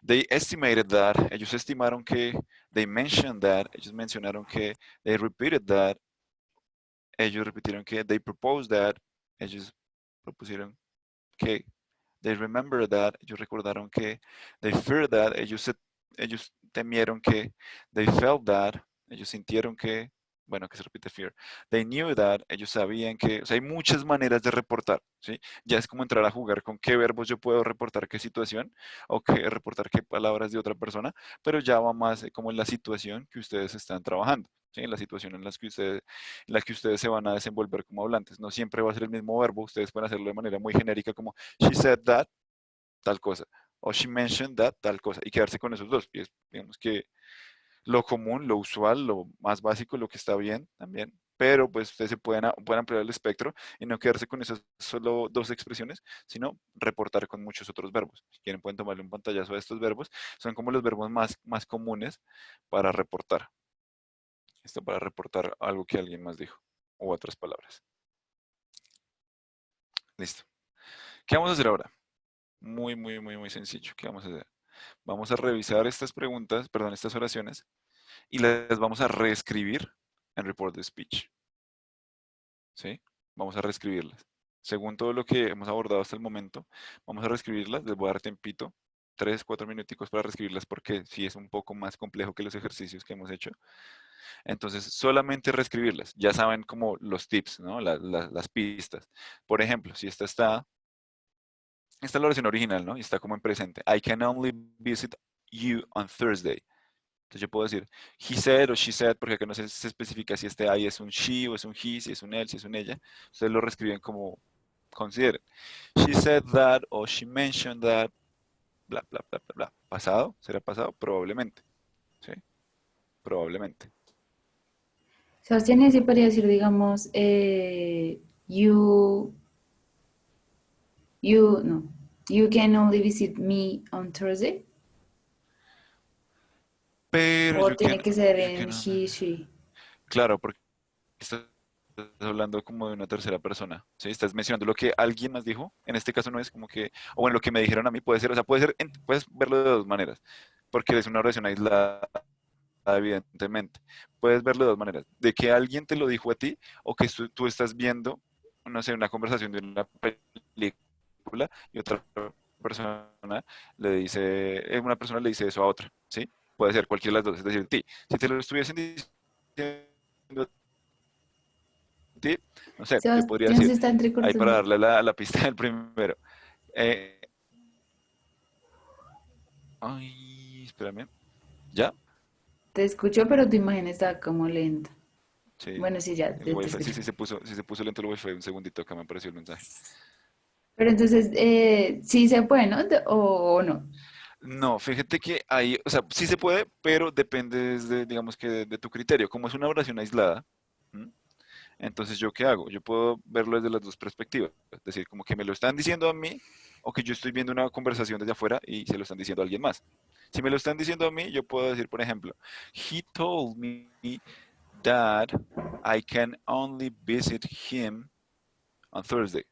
They estimated that, ellos estimaron que, they mentioned that, ellos mencionaron que, they repeated that, ellos repitieron que, they proposed that, ellos propusieron que, they remembered that, ellos recordaron que, they feared that, ellos temieron que, they felt that, ellos sintieron que, bueno, que se repite fear, they knew that, ellos sabían que, o sea, hay muchas maneras de reportar, ¿sí? Ya es como entrar a jugar con qué verbos yo puedo reportar qué situación o qué reportar qué palabras de otra persona, pero ya va más como en la situación que ustedes están trabajando. ¿Sí? En la situación en la que ustedes se van a desenvolver como hablantes. No siempre va a ser el mismo verbo, ustedes pueden hacerlo de manera muy genérica como she said that, tal cosa, o she mentioned that, tal cosa, y quedarse con esos dos. Y es, digamos que lo común, lo usual, lo más básico, lo que está bien también, pero pues ustedes pueden ampliar el espectro y no quedarse con esas solo dos expresiones, sino reportar con muchos otros verbos. Si quieren pueden tomarle un pantallazo a estos verbos, son como los verbos más comunes para reportar. Esto para reportar algo que alguien más dijo, o otras palabras. Listo. ¿Qué vamos a hacer ahora? Muy sencillo. ¿Qué vamos a hacer? Vamos a revisar estas preguntas, perdón, estas oraciones y las vamos a reescribir en report de speech. ¿Sí? Vamos a reescribirlas. Según todo lo que hemos abordado hasta el momento, vamos a reescribirlas. Les voy a dar tempito, 3, 4 minuticos para reescribirlas porque sí es un poco más complejo que los ejercicios que hemos hecho. Entonces, solamente reescribirlas. Ya saben como los tips, ¿no? Las pistas. Por ejemplo, si esta es la versión original, ¿no? Y está como en presente. I can only visit you on Thursday. Entonces yo puedo decir he said o she said, porque acá no se especifica si este I es un she o es un he, si es un él, si es un ella. Ustedes lo reescriben como consideren. She said that o she mentioned that, bla, bla, bla, bla, bla. ¿Pasado? ¿Será pasado? Probablemente. ¿Sí? Probablemente. Sebastián, y así podría decir, digamos, no, you can only visit me on Thursday, Pero o tiene que ser you en can he, she. claro, porque estás hablando como de una tercera persona, ¿sí? Estás mencionando lo que alguien más dijo. En este caso no es como que, o bueno, lo que me dijeron a mí puede ser, o sea, puede ser, puedes verlo de dos maneras, porque es una oración aislada, evidentemente. Puedes verlo de dos maneras, de que alguien te lo dijo a ti o que tú estás viendo, no sé, una conversación de una película y otra persona una persona le dice eso a otra, ¿sí? Puede ser cualquiera de las dos, es decir, ti. Si te lo estuviesen diciendo a ti, no sé, yo podría Sebastián se decir, está ahí para entrecortando. darle la pista del primero. Eh, ay, espérame, ¿ya? Te escucho, pero tu imagen está como lenta. Sí, Bueno, sí, ya, el te wifi, sí, escucho. sí se puso lento el wifi, un segundito acá me apareció el mensaje. Pero entonces, sí se puede, ¿no? O no. No, fíjate que ahí, o sea, sí se puede, pero depende de, digamos que de tu criterio. Como es una oración aislada, ¿m? Entonces, ¿yo qué hago? Yo puedo verlo desde las dos perspectivas. Es decir, como que me lo están diciendo a mí o que yo estoy viendo una conversación desde afuera y se lo están diciendo a alguien más. Si me lo están diciendo a mí, yo puedo decir, por ejemplo, he told me that I can only visit him on Thursday.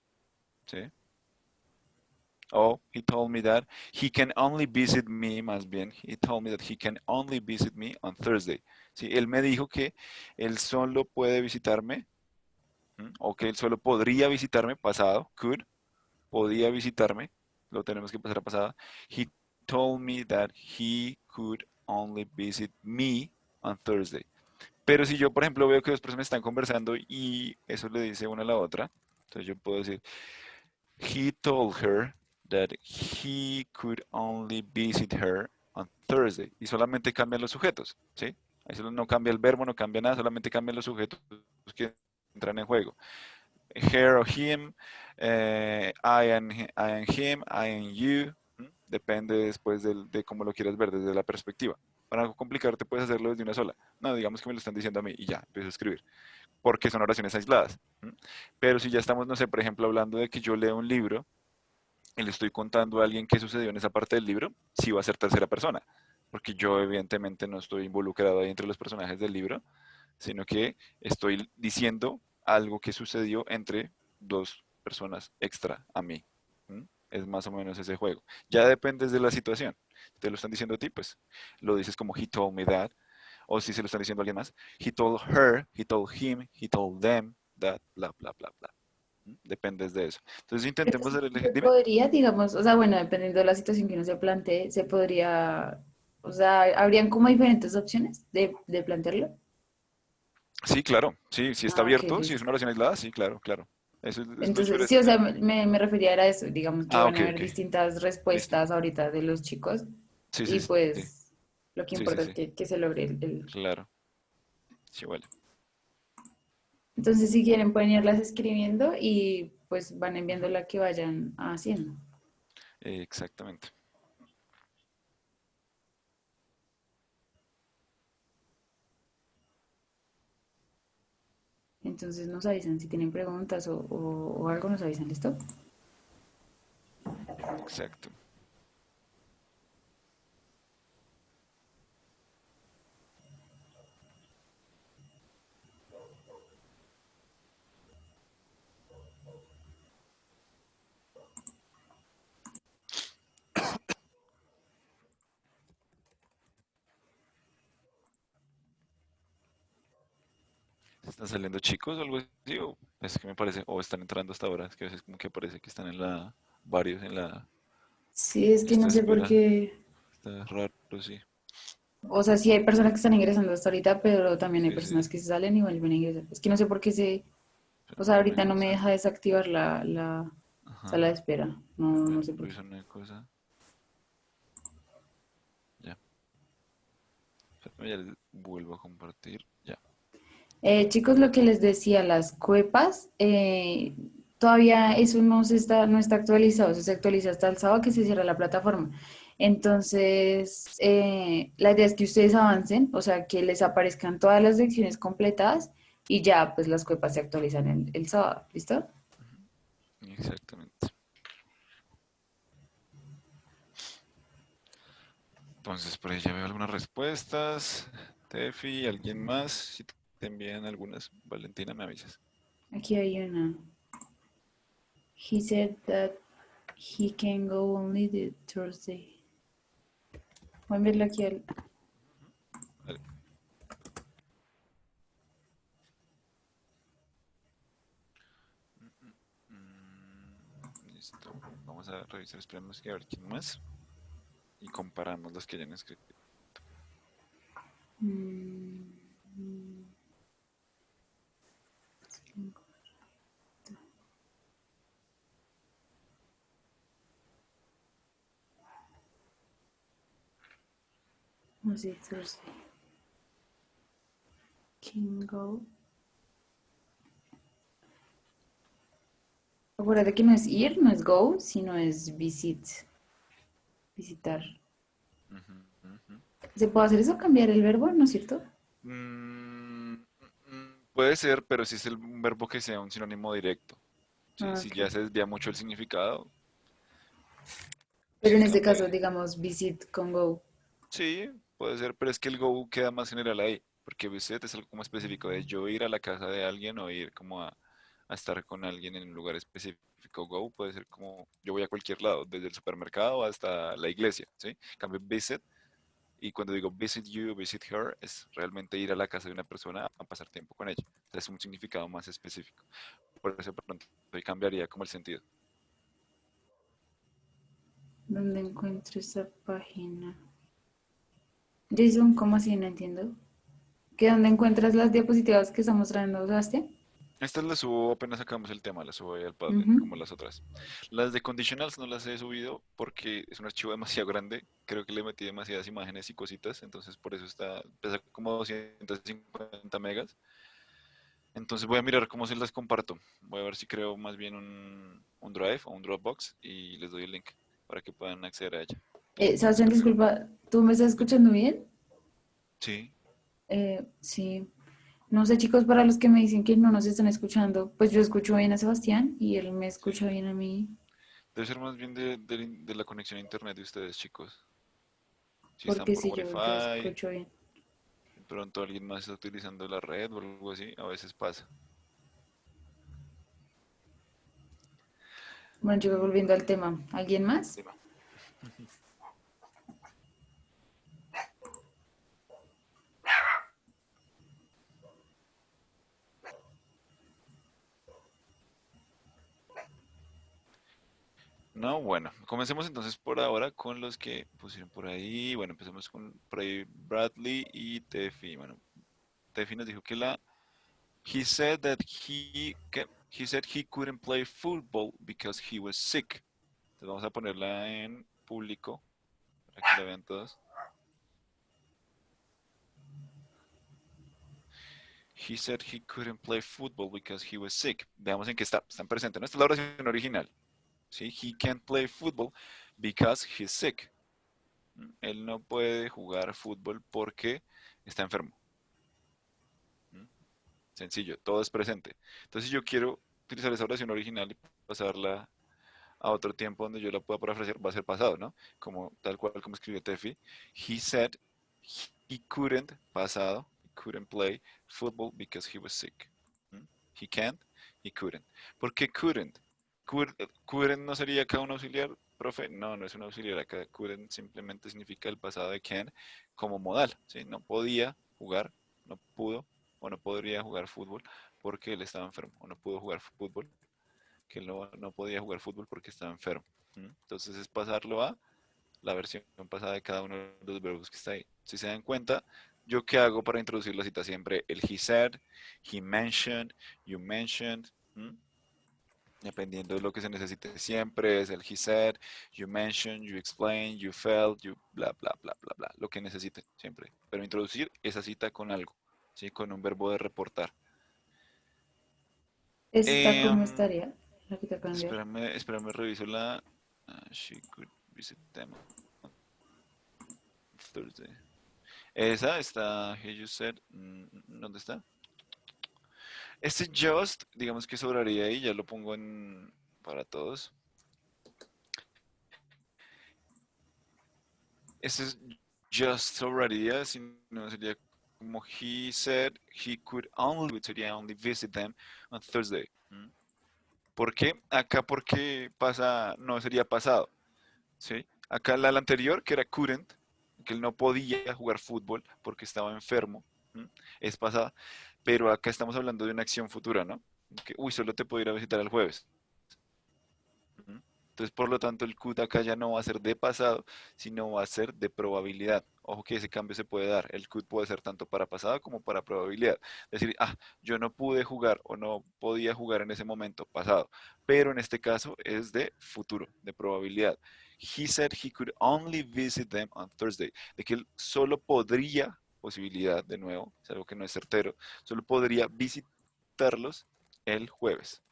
¿Sí? Oh, he told me that he can only visit me, más bien, he told me that he can only visit me on Thursday. Sí, él me dijo que él solo puede visitarme, o que él solo podría visitarme, pasado, could, podía visitarme, lo tenemos que pasar a pasada. He told me that he could only visit me on Thursday. Pero si yo, por ejemplo, veo que dos personas están conversando y eso le dice una a la otra, entonces yo puedo decir, he told her that he could only visit her on Thursday. Y solamente cambian los sujetos, ¿sí? Ahí solo no cambia el verbo, no cambia nada, solamente cambian los sujetos que entran en juego. Her o him, I and him, I and you. Depende después de cómo lo quieras ver, desde la perspectiva. Para no complicarte, puedes hacerlo desde una sola. No, digamos que me lo están diciendo a mí y ya, empiezo a escribir porque son oraciones aisladas. Pero si ya estamos, no sé, por ejemplo, hablando de que yo leo un libro y le estoy contando a alguien qué sucedió en esa parte del libro, sí va a ser tercera persona, porque yo evidentemente no estoy involucrado ahí entre los personajes del libro, sino que estoy diciendo algo que sucedió entre dos personas extra a mí. Es más o menos ese juego. Ya dependes de la situación. Si te lo están diciendo a ti, pues lo dices como he told me that, o si se lo están diciendo a alguien más, he told her, he told him, he told them that, bla, bla, bla, bla. Dependes de eso. Entonces Pero intentemos sí hacer el se dime. podría, digamos, o sea, bueno, dependiendo de la situación que uno se plantee, se podría, o sea, habrían como diferentes opciones de plantearlo. Sí, claro, sí, si está Ah, ok, abierto, si es listo. una oración aislada, sí, claro, claro. Eso es lo chévere Entonces, de sí, este o sea, tema. me refería a eso, digamos que Ah, van a ok, haber ok, distintas listo. respuestas ahorita de los chicos Sí, sí, y sí, pues lo que sí, sí, importa es sí, que se logre claro, sí, vale. Entonces, si quieren, pueden irlas escribiendo y pues van enviando Ujú, la que vayan haciendo. exactamente. Entonces nos avisan si tienen preguntas o algo, nos avisan, ¿listo? Exacto. ¿Están saliendo chicos o algo así? O es que me parece, o están entrando hasta ahora, es que a veces como que parece que están en varios en la Sí, es que lista no de sé por espera. qué. Está raro, sí. O sea, sí hay personas que están ingresando hasta ahorita, pero también hay Sí, sí, personas que se salen y vuelven a ingresar. Es que no sé por qué o sea, vuelven a ahorita no me ingresar. deja desactivar la Ajá. sala de espera. No, no sé por qué. Revisar una cosa. Ya. Espérame, ya les vuelvo a compartir. Ya. Chicos, lo que les decía, las cuepas, todavía eso no está actualizado, eso se actualiza hasta el sábado que se cierra la plataforma. Entonces, la idea es que ustedes avancen, o sea, que les aparezcan todas las lecciones completadas y ya, pues las cuepas se actualizan el sábado, ¿listo? Ujú, exactamente. Entonces, por ahí ya veo algunas respuestas. Tefi, ¿alguien más? Si te envían algunas, Valentina, me avisas. Aquí hay una. He said that he can go only the Thursday. Voy a verlo aquí al... Vale. Listo. Vamos a revisar, esperemos que a ver quién más. Y comparamos los que hayan escrito. Mm, was it Thursday? Can go. Acuérdate que no es ir, no es go, sino es visitar. Ujú, ujú. ¿Se puede hacer eso? ¿Cambiar el verbo? ¿No es cierto? Puede ser, pero si es un verbo que sea un sinónimo directo. ¿Sí? Ah, Si ok. ya se desvía mucho el significado, Pero sí en este caso, cambia. digamos, visit con go. Sí, puede ser, pero es que el go queda más general ahí, porque visit es algo como específico de yo ir a la casa de alguien o ir como a estar con alguien en un lugar específico. Go puede ser como yo voy a cualquier lado, desde el supermercado hasta la iglesia, ¿sí? En cambio, visit, y cuando digo visit you, visit her, es realmente ir a la casa de una persona a pasar tiempo con ella. O sea, es un significado más específico. Por eso, de pronto, ahí cambiaría como el sentido. ¿Dónde encuentro esa página? Jason, ¿cómo así? No entiendo. ¿Que dónde encuentras las diapositivas que está mostrando Sebastián? Estas las subo apenas sacamos el tema, las subo ahí al Padlet, Ujú. como las otras. Las de conditionals no las he subido porque es un archivo demasiado grande. Creo que le metí demasiadas imágenes y cositas, entonces por eso pesa como 250 megas. Entonces voy a mirar cómo se las comparto. Voy a ver si creo más bien un Drive o un Dropbox y les doy el link para que puedan acceder a ella. ¿Les Sebastián, parece? disculpa, ¿tú me estás Dime. escuchando bien? Sí, Sí. No sé, chicos, para los que me dicen que no nos están escuchando, pues yo escucho bien a Sebastián y él me sí. escucha bien a mí, Debe ser más bien de la conexión a internet de ustedes, chicos. Si están porque por sí, yo Wi-Fi, escucho bien. de pronto alguien más está utilizando la red o algo así, a veces pasa. Bueno, chicos, volviendo al tema, ¿alguien más? Dime. No, bueno, comencemos entonces por ahora con los que pusieron por ahí. Bueno, empecemos con por ahí Bradley y Tefi. Bueno, Tefi nos dijo que he said that he said he couldn't play football because he was sick. Entonces vamos a ponerla en público para que la vean todos. He said he couldn't play football because he was sick. Veamos en qué está. Está en presente. No, esta es la oración original. ¿Sí? He can't play football because he's sick. Él no puede jugar fútbol porque está enfermo. Sencillo, todo es presente. Entonces, si yo quiero utilizar esa oración original y pasarla a otro tiempo donde yo la pueda parafrasear, va a ser pasado, ¿no? Como tal cual como escribió Tefi. He said he couldn't, pasado, he couldn't play football because he was sick. ¿Mm? He can't, he couldn't. ¿Por qué couldn't? Couldn't no sería acá un auxiliar, profe. No, no es un auxiliar. Acá couldn't simplemente significa el pasado de can como modal. ¿Sí? No podía jugar, no pudo o no podría jugar fútbol porque él estaba enfermo. O no pudo jugar fútbol, que él no podía jugar fútbol porque estaba enfermo. Entonces es pasarlo a la versión pasada de cada uno de los verbos que está ahí. Si se dan cuenta, ¿yo qué hago para introducir la cita siempre? El he said, he mentioned, you mentioned. ¿Mm? Dependiendo de lo que se necesite siempre, es el he said, you mentioned, you explained, you felt, you bla, bla, bla, bla, bla, lo que necesiten siempre. Pero introducir esa cita con algo, ¿sí? Con un verbo de reportar. ¿Esta cómo Em, estaría? La que te acabo de enviar. espérame, reviso la. She could visit them on Thursday. Esa está, here you said, ¿dónde está? Este just, digamos que sobraría ahí, ya lo pongo en para todos. Este es just sobraría, si no sería como he said he could only, sería only visit them on Thursday. ¿Por qué? Acá porque pasa, no sería pasado, ¿sí? Acá la anterior, que era couldn't, que él no podía jugar fútbol porque estaba enfermo, ¿m? Es pasada, pero acá estamos hablando de una acción futura, ¿no? Que, uy, solo te puedo ir a visitar el jueves. ¿M? Entonces, por lo tanto, el could acá ya no va a ser de pasado, sino va a ser de probabilidad. Ojo que ese cambio se puede dar. El could puede ser tanto para pasado como para probabilidad. Es decir, yo no pude jugar o no podía jugar en ese momento pasado, pero en este caso es de futuro, de probabilidad. He said he could only visit them on Thursday. De que él solo podría, posibilidad de nuevo, es algo que no es certero, solo podría visitarlos el jueves.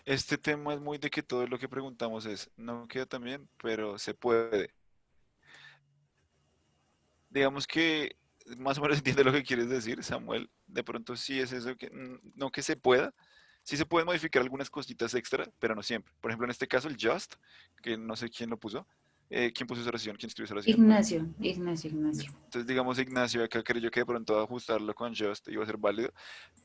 Este tema es muy de que todo lo que preguntamos es, no queda tan bien, pero se puede. Digamos que más o menos entiende lo que quieres decir, Samuel. De pronto sí es eso que no que se pueda. Sí se pueden modificar algunas cositas extra, pero no siempre. Por ejemplo, en este caso el just, que no sé quién lo puso. ¿Quién puso esa oración? ¿Quién escribió esa oración? Ignacio, Ignacio, Ignacio. Entonces, digamos, Ignacio acá creyó que de pronto ajustarlo con just iba a ser válido.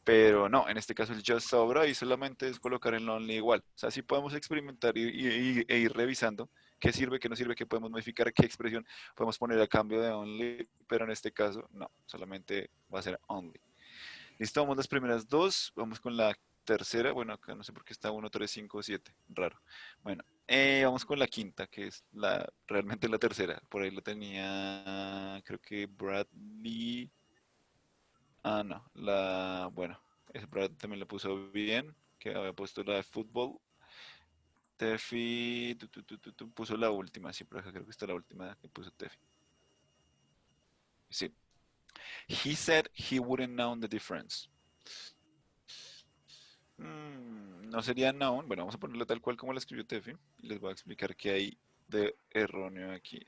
Pero no, en este caso el just sobra y solamente es colocar el only igual. O sea, sí podemos experimentar e ir revisando qué sirve, qué no sirve, qué podemos modificar, qué expresión podemos poner a cambio de only, pero en este caso no, solamente va a ser only. Listo, vamos las primeras dos, vamos con la tercera, bueno, acá no sé por qué está 1, 3, 5, 7, raro. Bueno, vamos con la quinta, que es realmente la tercera. Por ahí la tenía, creo que Bradley. No, bueno, ese Brad también lo puso bien, que había puesto la de fútbol. Tefi puso la última, sí, pero acá creo que está la última que puso Tefi. Sí. He said he wouldn't know the difference. No sería known. Bueno, vamos a ponerlo tal cual como lo escribió Tefi. Y les voy a explicar qué hay de erróneo aquí.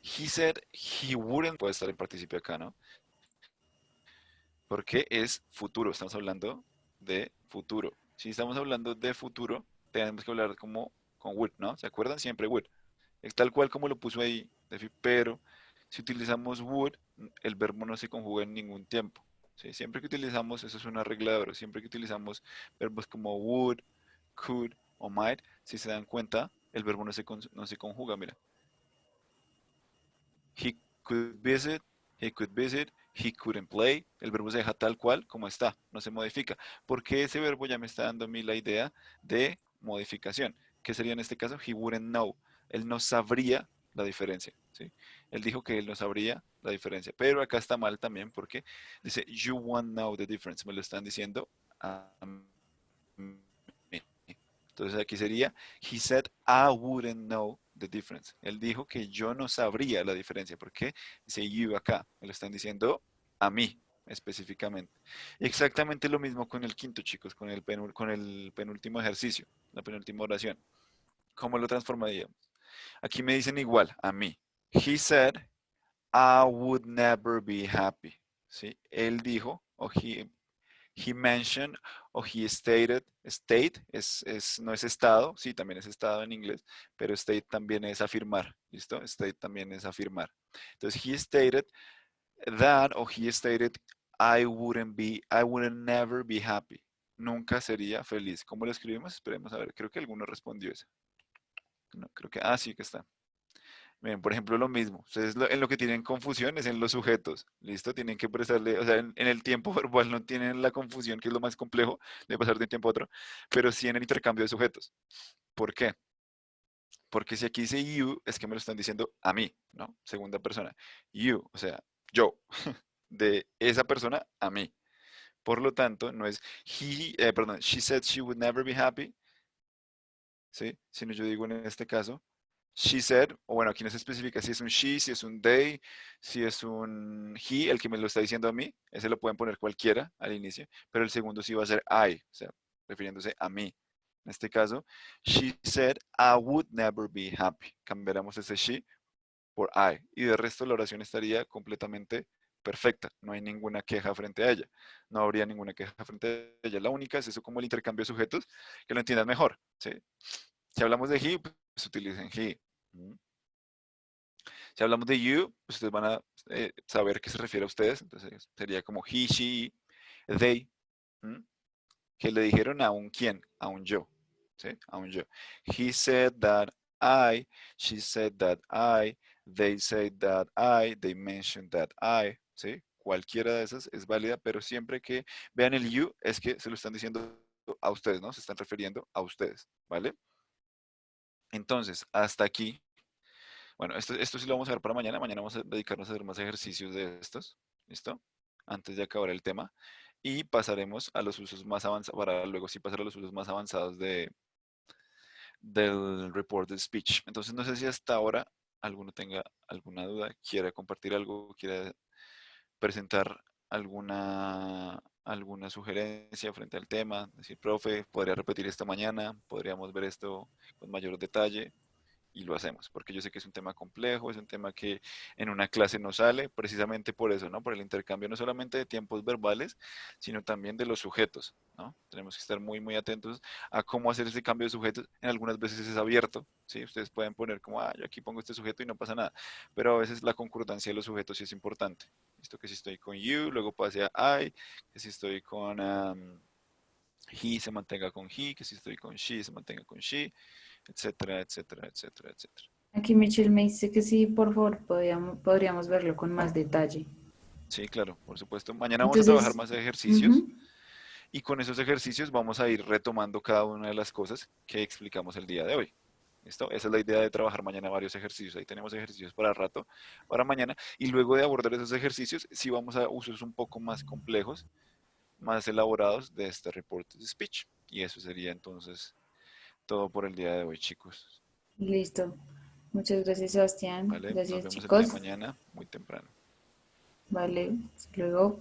He said he wouldn't. Puede estar en participio acá, ¿no? Porque es futuro, estamos hablando de futuro. Si estamos hablando de futuro, tenemos que hablar como con would, ¿no? ¿Se acuerdan? Siempre would. Es tal cual como lo puso ahí, pero si utilizamos would, el verbo no se conjuga en ningún tiempo. ¿Sí? Siempre que utilizamos, eso es una regla de oro, siempre que utilizamos verbos como would, could o might, si se dan cuenta, el verbo no se conjuga, mira. He could visit, he could visit, he couldn't play. El verbo se deja tal cual como está, no se modifica. Porque ese verbo ya me está dando a mí la idea de modificación. ¿Qué sería en este caso? He wouldn't know. Él no sabría la diferencia. ¿Sí? Él dijo que él no sabría la diferencia. Pero acá está mal también porque dice, you won't know the difference. Me lo están diciendo a mí. Entonces aquí sería, he said I wouldn't know the difference. Él dijo que yo no sabría la diferencia. ¿Por qué? Dice you acá. Me lo están diciendo a mí específicamente. Exactamente lo mismo con el quinto, chicos, con el penúltimo ejercicio, la penúltima oración. ¿Cómo lo transformaríamos? Aquí me dicen igual, a mí. He said I would never be happy. ¿Sí? Él dijo, o he mentioned o he stated, state no es estado, sí, también es estado en inglés, pero state también es afirmar, ¿listo? State también es afirmar. Entonces, he stated that o he stated I wouldn't never be happy. Nunca sería feliz. ¿Cómo lo escribimos? Esperemos a ver, creo que alguno respondió eso. No, creo que, sí que está. Miren, por ejemplo, lo mismo. Ustedes en lo que tienen confusión es en los sujetos. ¿Listo? Tienen que prestarle, o sea, en el tiempo verbal no tienen la confusión, que es lo más complejo de pasar de un tiempo a otro, pero sí en el intercambio de sujetos. ¿Por qué? Porque si aquí dice you, es que me lo están diciendo a mí, ¿no? Segunda persona. You, o sea, yo, de esa persona a mí. Por lo tanto, no es perdón, she said she would never be happy, ¿sí? Sino yo digo en este caso, she said, o bueno, aquí no se especifica si es un she, si es un they, si es un he, el que me lo está diciendo a mí, ese lo pueden poner cualquiera al inicio, pero el segundo sí va a ser I, o sea, refiriéndose a mí. En este caso, she said, I would never be happy. Cambiaremos ese she por I. Y de resto la oración estaría completamente perfecta. No hay ninguna queja frente a ella. No habría ninguna queja frente a ella. La única es eso como el intercambio de sujetos, que lo entiendan mejor. ¿Sí? Si hablamos de he, pues utilicen he. ¿Mm? Si hablamos de you, pues ustedes van a saber qué se refiere a ustedes. Entonces sería como he, she, they, ¿Mm? Que le dijeron a un quién, a un yo. ¿Sí? A un yo. He said that I, she said that I, they said that I, they mentioned that I. ¿Sí? Cualquiera de esas es válida, pero siempre que vean el you es que se lo están diciendo a ustedes, ¿no? Se están refiriendo a ustedes, ¿vale? Entonces, hasta aquí. Bueno, esto sí lo vamos a ver para mañana. Mañana vamos a dedicarnos a hacer más ejercicios de estos. ¿Listo? Antes de acabar el tema. Y pasaremos a los usos más avanzados, para luego sí pasar a los usos más avanzados del reported speech. Entonces, no sé si hasta ahora alguno tenga alguna duda, quiera compartir algo, quiera presentar alguna sugerencia frente al tema. Decir, profe, podría repetir esta mañana, podríamos ver esto con mayor detalle y lo hacemos, porque yo sé que es un tema complejo, es un tema que en una clase no sale, precisamente por eso, ¿no? Por el intercambio no solamente de tiempos verbales, sino también de los sujetos, ¿no? Tenemos que estar muy, muy atentos a cómo hacer ese cambio de sujetos. En algunas veces es abierto, ¿sí? Ustedes pueden poner como, yo aquí pongo este sujeto y no pasa nada, pero a veces la concordancia de los sujetos sí es importante. Esto que si estoy con you, luego pase a I, que si estoy con he se mantenga con he, que si estoy con she se mantenga con she, etcétera, etcétera, etcétera, etcétera. Aquí Michelle me dice que sí, por favor, podríamos verlo con más detalle. Sí, claro, por supuesto. Mañana vamos a trabajar Entonces, más ejercicios ujú, y con esos ejercicios vamos a ir retomando cada una de las cosas que explicamos el día de hoy. ¿Listo? Esa es la idea de trabajar mañana varios ejercicios. Ahí tenemos ejercicios para rato, para mañana. Y luego de abordar esos ejercicios, sí vamos a usos un poco más complejos, más elaborados de este reporte de speech. Y eso sería entonces todo por el día de hoy, chicos. listo. Muchas gracias, Sebastián. ¿Vale? Nos Gracias, vemos el día de chicos. mañana, muy temprano. Vale, hasta luego.